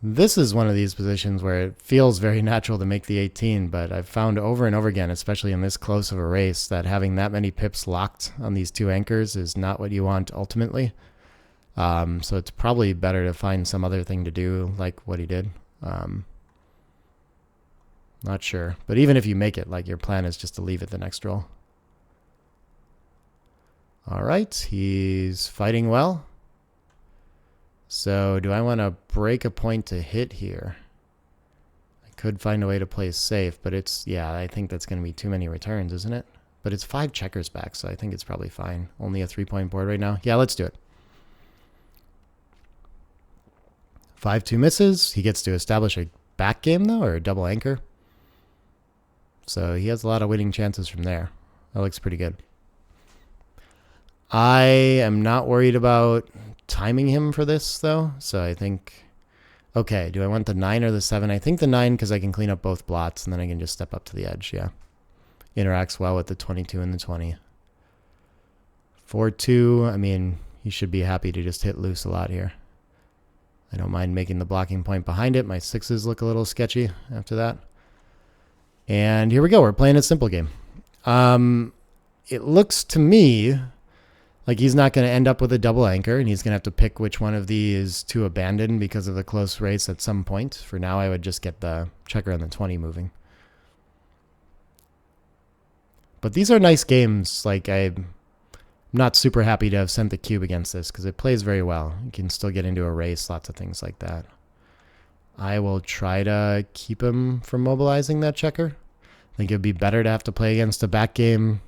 This is one of these positions where it feels very natural to make the 18, but I've found over and over again, especially in this close of a race, that having that many pips locked on these 2 anchors is not what you want ultimately. So it's probably better to find some other thing to do, like what he did. Not sure. But even if you make it, like your plan is just to leave it the next roll. All right, he's fighting well. So do I want to break a point to hit here? I could find a way to play safe, but it's, yeah, I think that's going to be too many returns, isn't it? But it's 5 checkers back, so I think it's probably fine. Only a 3-point board right now. Yeah, let's do it. 5-2 misses. He gets to establish a back game, though, or a double anchor. So he has a lot of winning chances from there. That looks pretty good. I am not worried about timing him for this, though. So I think, okay, do I want the 9 or the 7? I think the 9 because I can clean up both blots, and then I can just step up to the edge, yeah. Interacts well with the 22 and the 20. 4-2, I mean, he should be happy to just hit loose a lot here. I don't mind making the blocking point behind it. My 6s look a little sketchy after that. And here we go. We're playing a simple game. It looks to me like he's not going to end up with a double anchor, and he's going to have to pick which one of these to abandon because of the close race at some point. For now, I would just get the checker on the 20 moving. But these are nice games. Like, I'm not super happy to have sent the cube against this because it plays very well. You can still get into a race, lots of things like that. I will try to keep him from mobilizing that checker. I think it would be better to have to play against a back game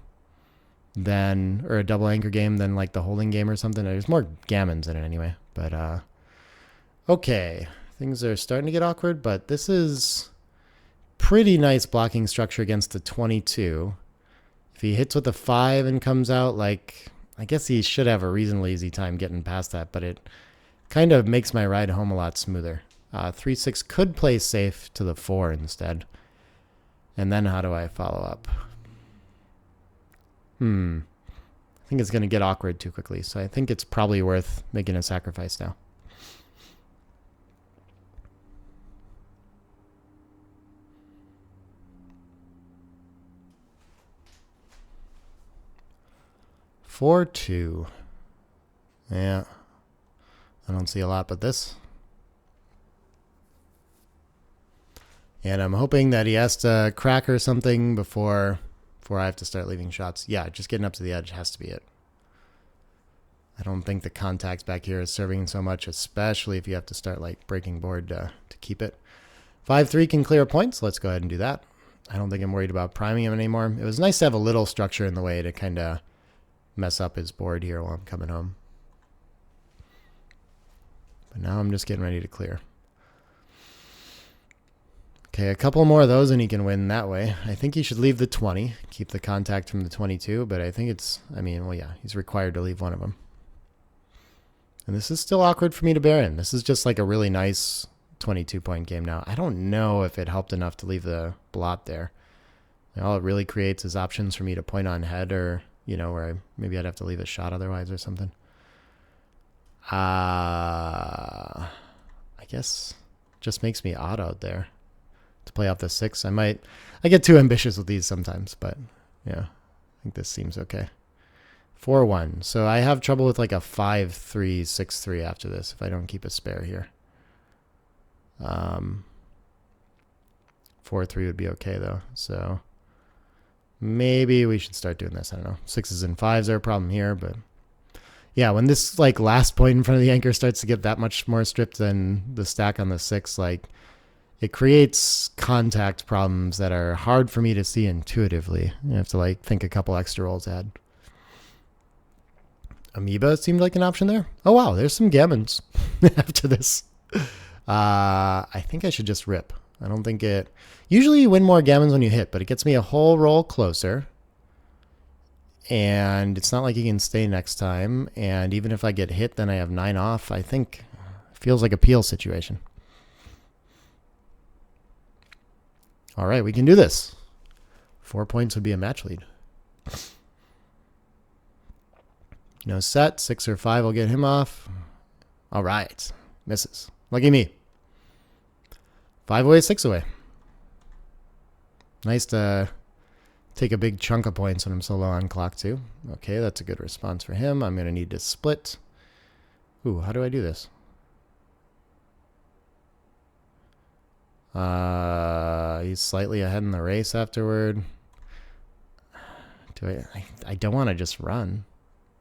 than, or a double anchor game than like the holding game or something. There's more gammons in it anyway. But okay, things are starting to get awkward, but this is pretty nice blocking structure against the 22. If he hits with a 5 and comes out, like, I guess he should have a reasonably easy time getting past that, but it kind of makes my ride home a lot smoother. 3-6 could play safe to the 4 instead. And then how do I follow up? I think it's going to get awkward too quickly, so I think it's probably worth making a sacrifice now. Four, 2. Yeah. I don't see a lot but this. And I'm hoping that he has to crack or something before I have to start leaving shots. Yeah, just getting up to the edge has to be it. I don't think the contact back here is serving so much, especially if you have to start like breaking board to keep it. 5-3 can clear points. Let's go ahead and do that. I don't think I'm worried about priming him anymore. It was nice to have a little structure in the way to kind of mess up his board here while I'm coming home. But now I'm just getting ready to clear. Okay, a couple more of those and he can win that way. I think he should leave the 20, keep the contact from the 22, but I think it's, well, yeah, he's required to leave one of them. And this is still awkward for me to bear in. This is just like a really nice 22-point game now. I don't know if it helped enough to leave the blot there. All it really creates is options for me to point on head or, where maybe I'd have to leave a shot otherwise or something. I guess just makes me odd out there to play off the 6. I get too ambitious with these sometimes, but yeah, I think this seems okay. 4-1. So I have trouble with like a 5-3, 6-3 after this if I don't keep a spare here. 4-3 would be okay though. So maybe we should start doing this. I don't know. 6s and 5s are a problem here, but yeah, when this like last point in front of the anchor starts to get that much more stripped than the stack on the 6, like it creates contact problems that are hard for me to see intuitively. You have to like think a couple extra rolls ahead. Amoeba seemed like an option there. Oh wow, there's some gammons after this. I think I should just rip. I don't think it... Usually you win more gammons when you hit, but it gets me a whole roll closer. And it's not like he can stay next time. And even if I get hit, then I have 9 off. I think it feels like a peel situation. All right, we can do this. 4 points would be a match lead. No set. 6 or 5 will get him off. All right. Misses. Lucky me. 5 away, 6 away. Nice to take a big chunk of points when I'm so low on clock too. Okay, that's a good response for him. I'm going to need to split. Ooh, how do I do this? He's slightly ahead in the race afterward. I don't want to just run.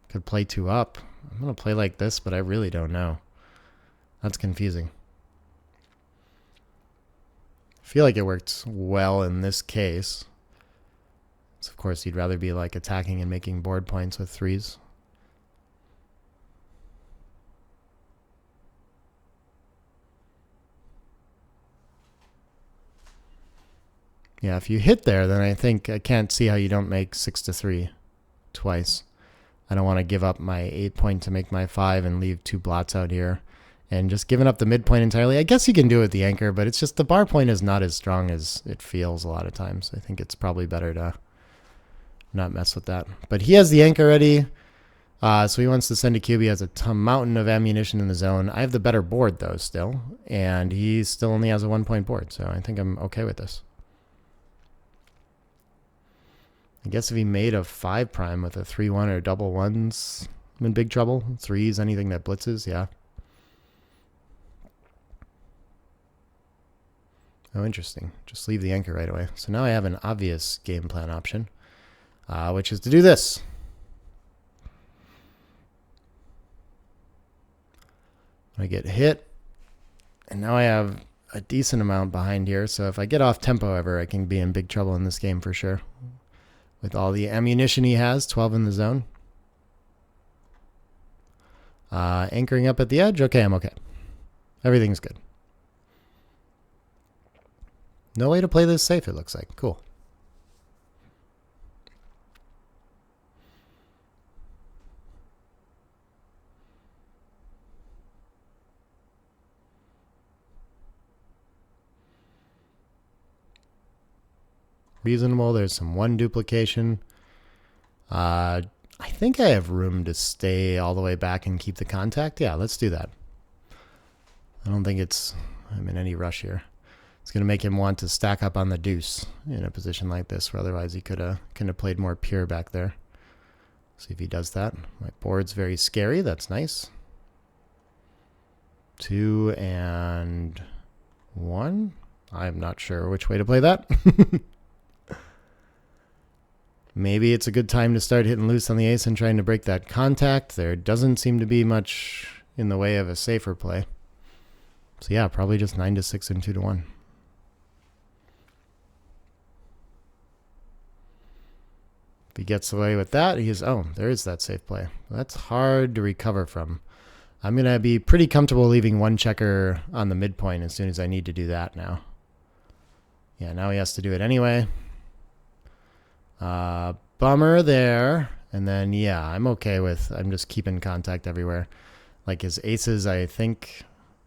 Could play 2 up. I'm going to play like this, but I really don't know. That's confusing. I feel like it worked well in this case. So of course, you'd rather be like attacking and making board points with 3s. Yeah, if you hit there, then I think I can't see how you don't make 6-3 twice. I don't want to give up my 8 point to make my 5 and leave 2 blots out here. And just giving up the midpoint entirely. I guess you can do it with the anchor, but it's just the bar point is not as strong as it feels a lot of times. I think it's probably better to not mess with that. But he has the anchor ready. So he wants to send a cube. He has a mountain of ammunition in the zone. I have the better board, though, still. And he still only has a 1 point board. So I think I'm okay with this. I guess if he made a 5 prime with a 3-1 or double 1s, I'm in big trouble. 3s, anything that blitzes, yeah. Oh, interesting. Just leave the anchor right away. So now I have an obvious game plan option, which is to do this. I get hit, and now I have a decent amount behind here. So if I get off tempo ever, I can be in big trouble in this game for sure. with all the ammunition he has, 12 in the zone. Anchoring up at the edge. Okay, I'm okay. Everything's good. No way to play this safe, it looks like. Cool. Reasonable. There's some 1 duplication. I think I have room to stay all the way back and keep the contact. Yeah, let's do that. I don't think I'm in any rush here. It's going to make him want to stack up on the deuce in a position like this, where otherwise he could have played more pure back there. See if he does that. My board's very scary. That's nice. 2 and 1. I'm not sure which way to play that. Maybe it's a good time to start hitting loose on the ace and trying to break that contact. There doesn't seem to be much in the way of a safer play. So yeah, probably just 9-6 and 2-1. If he gets away with that, there is that safe play. That's hard to recover from. I'm going to be pretty comfortable leaving 1 checker on the midpoint as soon as I need to do that now. Yeah, now he has to do it anyway. Bummer there. And then, yeah, I'm just keeping contact everywhere. Like his aces, I think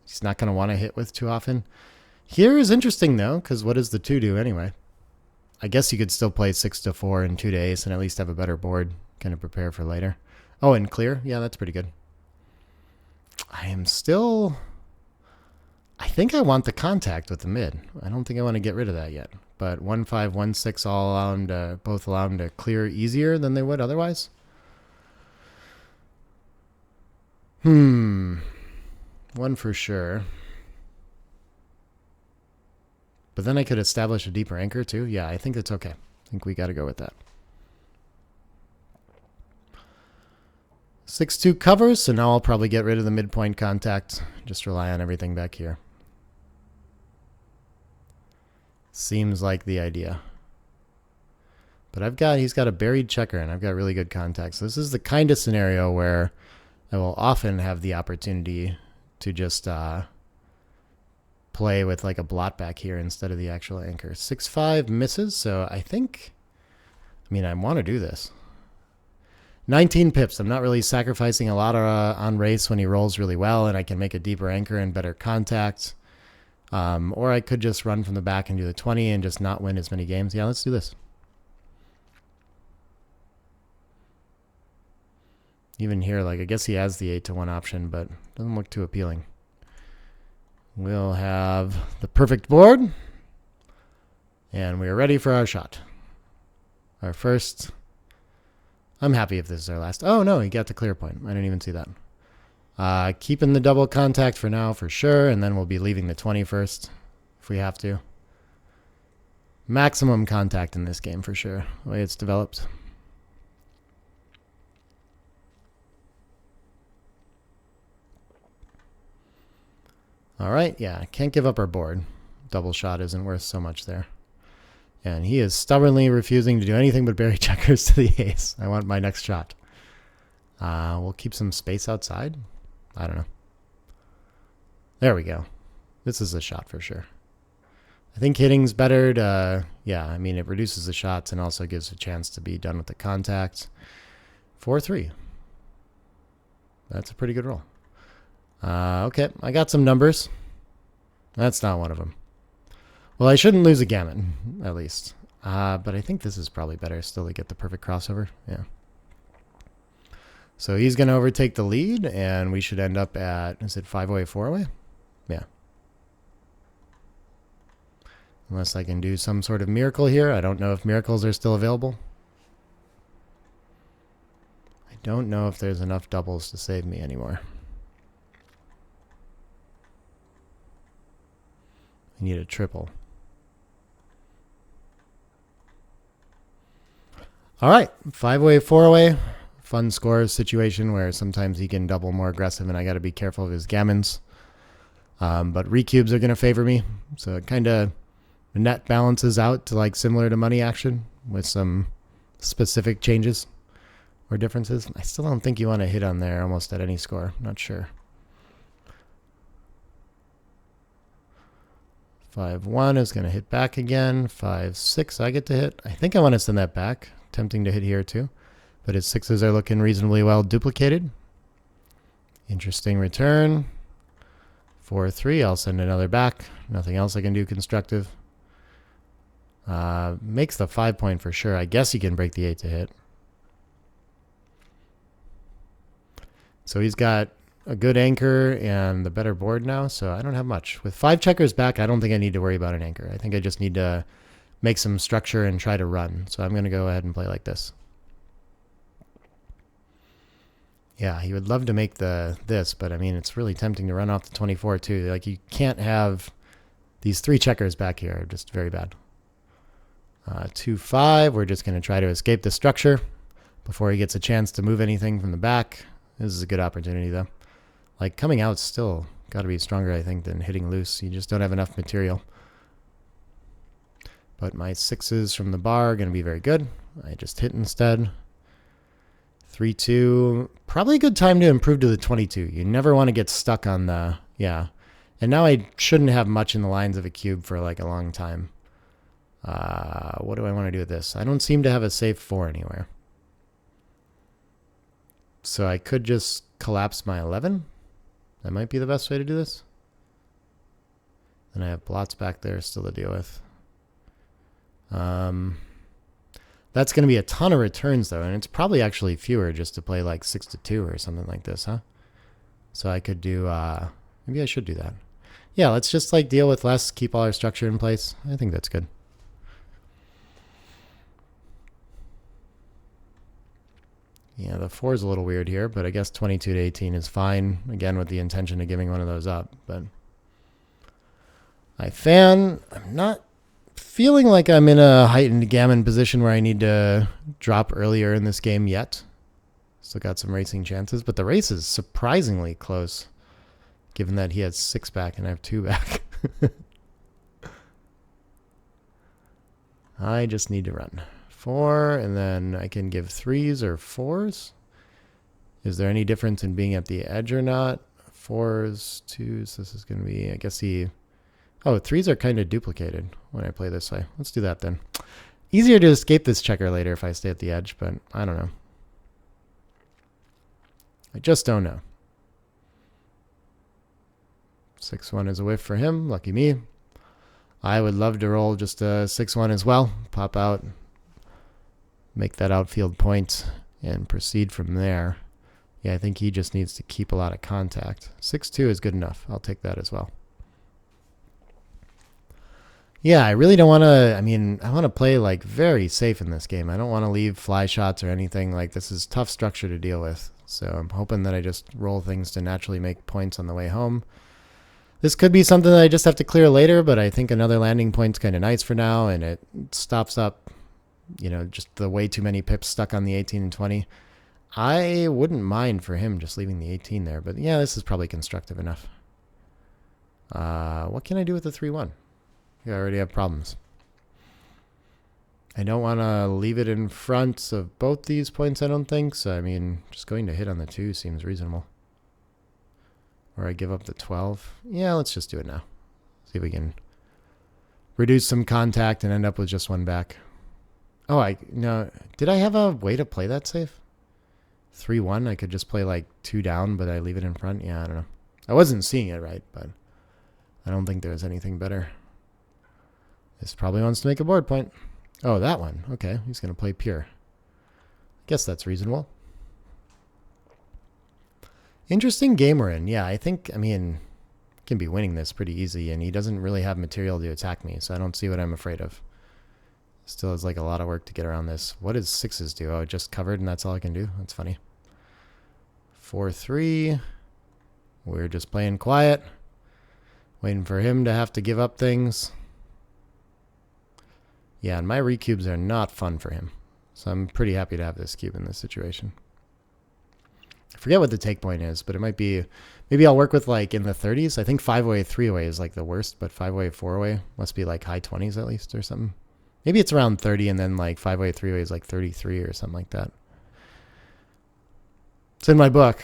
he's not going to want to hit with too often. Here is interesting, though, because what does the 2 do anyway? I guess you could still play 6-4 and 2 to ace and at least have a better board, kind of prepare for later. Oh, and clear? Yeah, that's pretty good. I think I want the contact with the mid. I don't think I want to get rid of that yet. But 1-5, 1-6 all allow him to clear easier than they would otherwise. 1 for sure. But then I could establish a deeper anchor too. Yeah, I think it's okay. I think we got to go with that. 6-2 covers, so now I'll probably get rid of the midpoint contact. Just rely on everything back here. Seems like the idea. But he's got a buried checker, and I've got really good contact. So this is the kind of scenario where I will often have the opportunity to just play with like a blot back here instead of the actual anchor. 6-5 misses, so I want to do this. 19 pips. I'm not really sacrificing a lot on race when he rolls really well, and I can make a deeper anchor and better contact. Or I could just run from the back and do the 20 and just not win as many games. Yeah, let's do this. Even here, I guess he has the 8-1 option, but doesn't look too appealing. We'll have the perfect board. And we are ready for our shot. Our first. I'm happy if this is our last. Oh, no, he got the clear point. I didn't even see that. Keeping the double contact for now, for sure, and then we'll be leaving the 20 first if we have to. Maximum contact in this game, for sure, the way it's developed. All right, yeah, can't give up our board. Double shot isn't worth so much there. And he is stubbornly refusing to do anything but bury checkers to the ace. I want my next shot. We'll keep some space outside. I don't know. There we go. This is a shot for sure. I think hitting's better to, it reduces the shots and also gives a chance to be done with the contact. 4-3. That's a pretty good roll. Okay, I got some numbers. That's not one of them. Well, I shouldn't lose a gammon, at least. But I think this is probably better still to get the perfect crossover. Yeah. So he's going to overtake the lead, and we should end up at, is it 5-way, 4-way? Yeah. Unless I can do some sort of miracle here. I don't know if miracles are still available. I don't know if there's enough doubles to save me anymore. I need a triple. All right, 5-way, 4-way. Fun score situation where sometimes he can double more aggressive, and I got to be careful of his gammons. But recubes are going to favor me, so it kind of net balances out to similar to money action with some specific changes or differences. I still don't think you want to hit on there almost at any score. Not sure. 5-1 is going to hit back again. 5-6 I get to hit. I think I want to send that back. Tempting to hit here too. But his 6s are looking reasonably well duplicated. Interesting return. 4-3. I'll send another back. Nothing else I can do constructive. Makes the 5 point for sure. I guess he can break the 8 to hit. So he's got a good anchor and the better board now, so I don't have much. With 5 checkers back, I don't think I need to worry about an anchor. I think I just need to make some structure and try to run. So I'm going to go ahead and play like this. Yeah, he would love to make this, but I mean, it's really tempting to run off the 24 too. Like, you can't have these 3 checkers back here. Just very bad. 2-5. We're just going to try to escape the structure before he gets a chance to move anything from the back. This is a good opportunity, though. Like, coming out still got to be stronger, I think, than hitting loose. You just don't have enough material. But my 6s from the bar are going to be very good. I just hit instead. 3-2. Probably a good time to improve to the 22. You never want to get stuck on the... Yeah. And now I shouldn't have much in the lines of a cube for like a long time. What do I want to do with this? I don't seem to have a safe 4 anywhere. So I could just collapse my 11. That might be the best way to do this. And I have blots back there still to deal with. That's going to be a ton of returns, though, and it's probably actually fewer just to play like 6-2 or something like this, huh? So I could do, maybe I should do that. Yeah, let's just like deal with less, keep all our structure in place. I think that's good. Yeah, the 4 is a little weird here, but I guess 22 to 18 is fine. Again, with the intention of giving one of those up, but I fan. I'm not feeling like I'm in a heightened gammon position where I need to drop earlier in this game yet. Still got some racing chances, but the race is surprisingly close, given that he has 6 back and I have 2 back. I just need to run 4, and then I can give 3s or 4s. Is there any difference in being at the edge or not? 4s, 2s, this is going to be, I guess oh, 3s are kind of duplicated when I play this way. Let's do that then. Easier to escape this checker later if I stay at the edge, but I don't know. I just don't know. 6-1 is a whiff for him. Lucky me. I would love to roll just a 6-1 as well. Pop out, make that outfield point, and proceed from there. Yeah, I think he just needs to keep a lot of contact. 6-2 is good enough. I'll take that as well. Yeah, I really don't want to, I mean, I want to play like very safe in this game. I don't want to leave fly shots or anything. Like, this is tough structure to deal with. So I'm hoping that I just roll things to naturally make points on the way home. This could be something that I just have to clear later, but I think another landing point's kind of nice for now, and it stops up, you know, just the way too many pips stuck on the 18 and 20. I wouldn't mind for him just leaving the 18 there, but yeah, this is probably constructive enough. What can I do with the 3-1? I already have problems. I don't want to leave it in front of both these points, I don't think. So, I mean, just going to hit on the 2 seems reasonable. Or I give up the 12. Yeah, let's just do it now. See if we can reduce some contact and end up with just 1 back. Oh, no. Did I have a way to play that safe? 3-1, I could just play like 2 down, but I leave it in front. Yeah, I don't know. I wasn't seeing it right, but I don't think there's anything better. This probably wants to make a board point. Oh, that one. Okay, he's going to play pure. Guess that's reasonable. Interesting game we're in. Yeah, I think, I mean, can be winning this pretty easy, and he doesn't really have material to attack me, so I don't see what I'm afraid of. Still has like a lot of work to get around this. What does 6s do? Oh, just covered and that's all I can do? That's funny. 4-3. We're just playing quiet. Waiting for him to have to give up things. Yeah, and my recubes are not fun for him. So I'm pretty happy to have this cube in this situation. I forget what the take point is, but it might be... Maybe I'll work with like in the 30s. I think 5-away, 3-away is like the worst, but 5-away, 4-away must be like high 20s at least or something. Maybe it's around 30, and then like 5-way, 3-way is like 33 or something like that. It's in my book.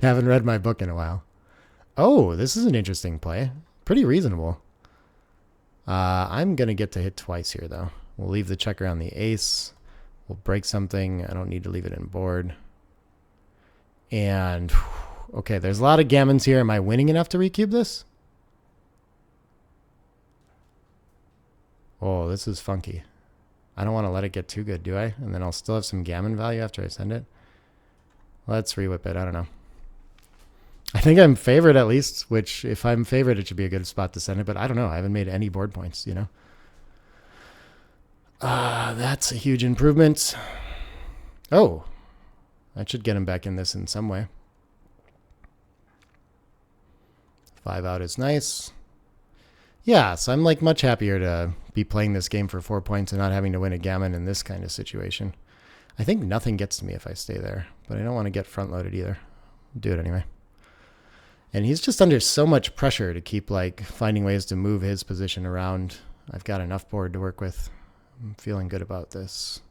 Haven't read my book in a while. Oh, this is an interesting play. Pretty reasonable. I'm going to get to hit twice here, though. We'll leave the checker on the ace. We'll break something. I don't need to leave it in board. And, okay, there's a lot of gammons here. Am I winning enough to recube this? Oh, this is funky. I don't want to let it get too good, do I? And then I'll still have some gammon value after I send it. Let's re-whip it. I don't know. I think I'm favored at least, which if I'm favored, it should be a good spot to send it. But I don't know. I haven't made any board points, you know. That's a huge improvement. Oh, that should get him back in this in some way. 5 out is nice. Yeah, so I'm like much happier to be playing this game for 4 points and not having to win a gammon in this kind of situation. I think nothing gets to me if I stay there, but I don't want to get front loaded either. Do it anyway. And he's just under so much pressure to keep like finding ways to move his position around. I've got enough board to work with. I'm feeling good about this.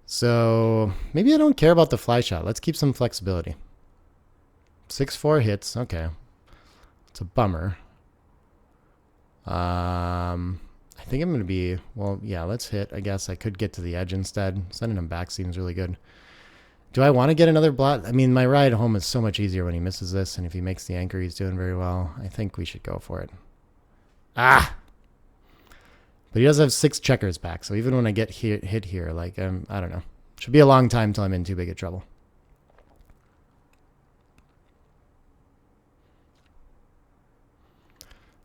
So maybe I don't care about the fly shot. Let's keep some flexibility. 6-4 hits. Okay. It's a bummer. I think I'm going to be, well, yeah, let's hit. I guess I could get to the edge instead. Sending him back seems really good. Do I want to get another blot? I mean, my ride home is so much easier when he misses this, and if he makes the anchor, he's doing very well. I think we should go for it. Ah! But he does have 6 checkers back, so even when I get hit here, like, I don't know. Should be a long time till I'm in too big of trouble.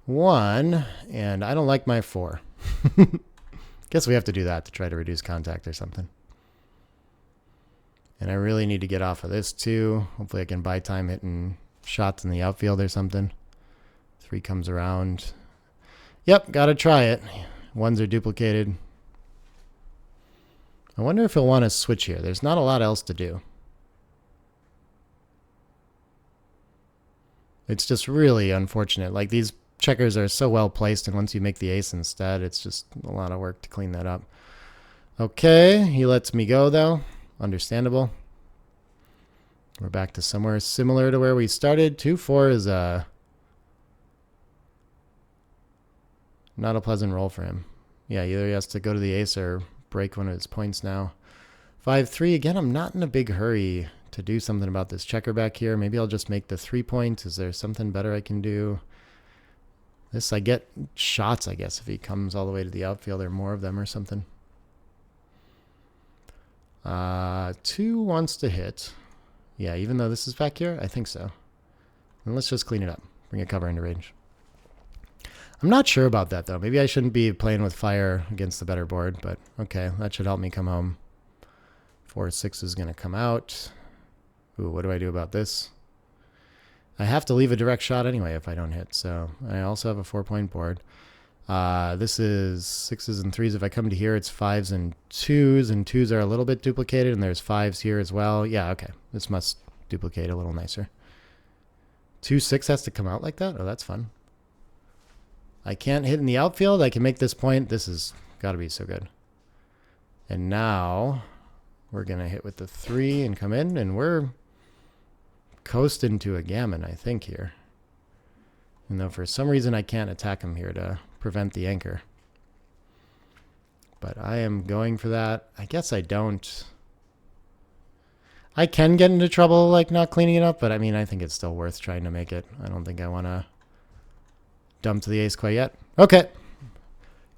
One, and I don't like my 4. Guess we have to do that to try to reduce contact or something. And I really need to get off of this too. Hopefully I can buy time hitting shots in the outfield or something. 3 comes around. Yep, gotta try it. 1s are duplicated. I wonder if he'll want to switch here. There's not a lot else to do. It's just really unfortunate. Like these checkers are so well placed, and once you make the ace instead, it's just a lot of work to clean that up. Okay, he lets me go though. Understandable. We're back to somewhere similar to where we started. 2-4 is not a pleasant roll for him. Yeah, either he has to go to the ace or break one of his points now. 5-3, again, I'm not in a big hurry to do something about this checker back here. Maybe I'll just make the 3 point. Is there something better I can do? This, I get shots, I guess, if he comes all the way to the outfield or more of them or something. 2 wants to hit. Yeah, even though this is back here, I think so. And let's just clean it up. Bring a cover into range. I'm not sure about that, though. Maybe I shouldn't be playing with fire against the better board, but okay, that should help me come home. 4-6 is going to come out. Ooh, what do I do about this? I have to leave a direct shot anyway if I don't hit, so I also have a 4-point board. This is 6s and 3s. If I come to here, it's 5s and 2s are a little bit duplicated, and there's 5s here as well. Yeah, okay. This must duplicate a little nicer. 2-6 has to come out like that? Oh, that's fun. I can't hit in the outfield. I can make this point. This has got to be so good. And now we're going to hit with the 3 and come in, and we're coasting to a gammon, I think, here. And though for some reason I can't attack him here to prevent the anchor. But I am going for that. I guess I don't. I can get into trouble like not cleaning it up, but I mean, I think it's still worth trying to make it. I don't think I want to dump to the ace quite yet. Okay.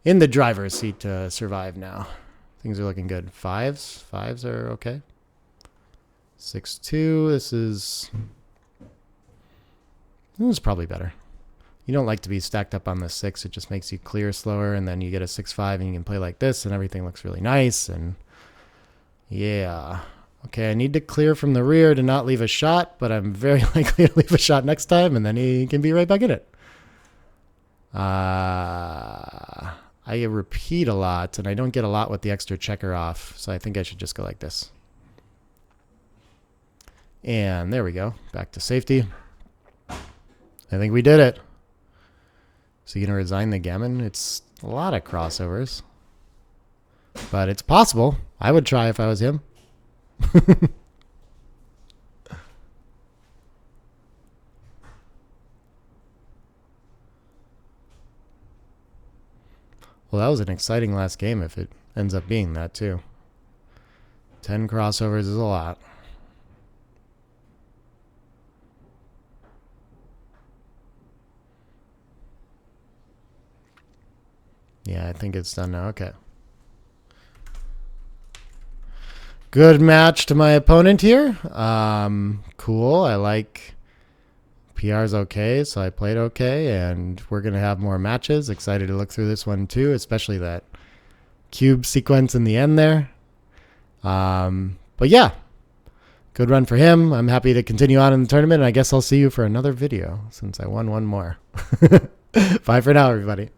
In the driver's seat to survive now. Things are looking good. 5s. 5s are okay. 6-2. This is probably better. You don't like to be stacked up on the 6. It just makes you clear slower, and then you get a 6-5, and you can play like this, and everything looks really nice. And yeah. Okay, I need to clear from the rear to not leave a shot, but I'm very likely to leave a shot next time, and then he can be right back in it. I repeat a lot, and I don't get a lot with the extra checker off, so I think I should just go like this. And there we go. Back to safety. I think we did it. Is he going to resign the gammon? It's A lot of crossovers. But it's possible. I would try if I was him. Well, that was an exciting last game if it ends up being that too. 10 crossovers is a lot. Yeah, I think it's done now. Okay. Good match to my opponent here. Cool. I like PR's okay, so I played okay, and we're going to have more matches. Excited to look through this one too, especially that cube sequence in the end there. But yeah, good run for him. I'm happy to continue on in the tournament, and I guess I'll see you for another video since I won one more. Bye for now, everybody.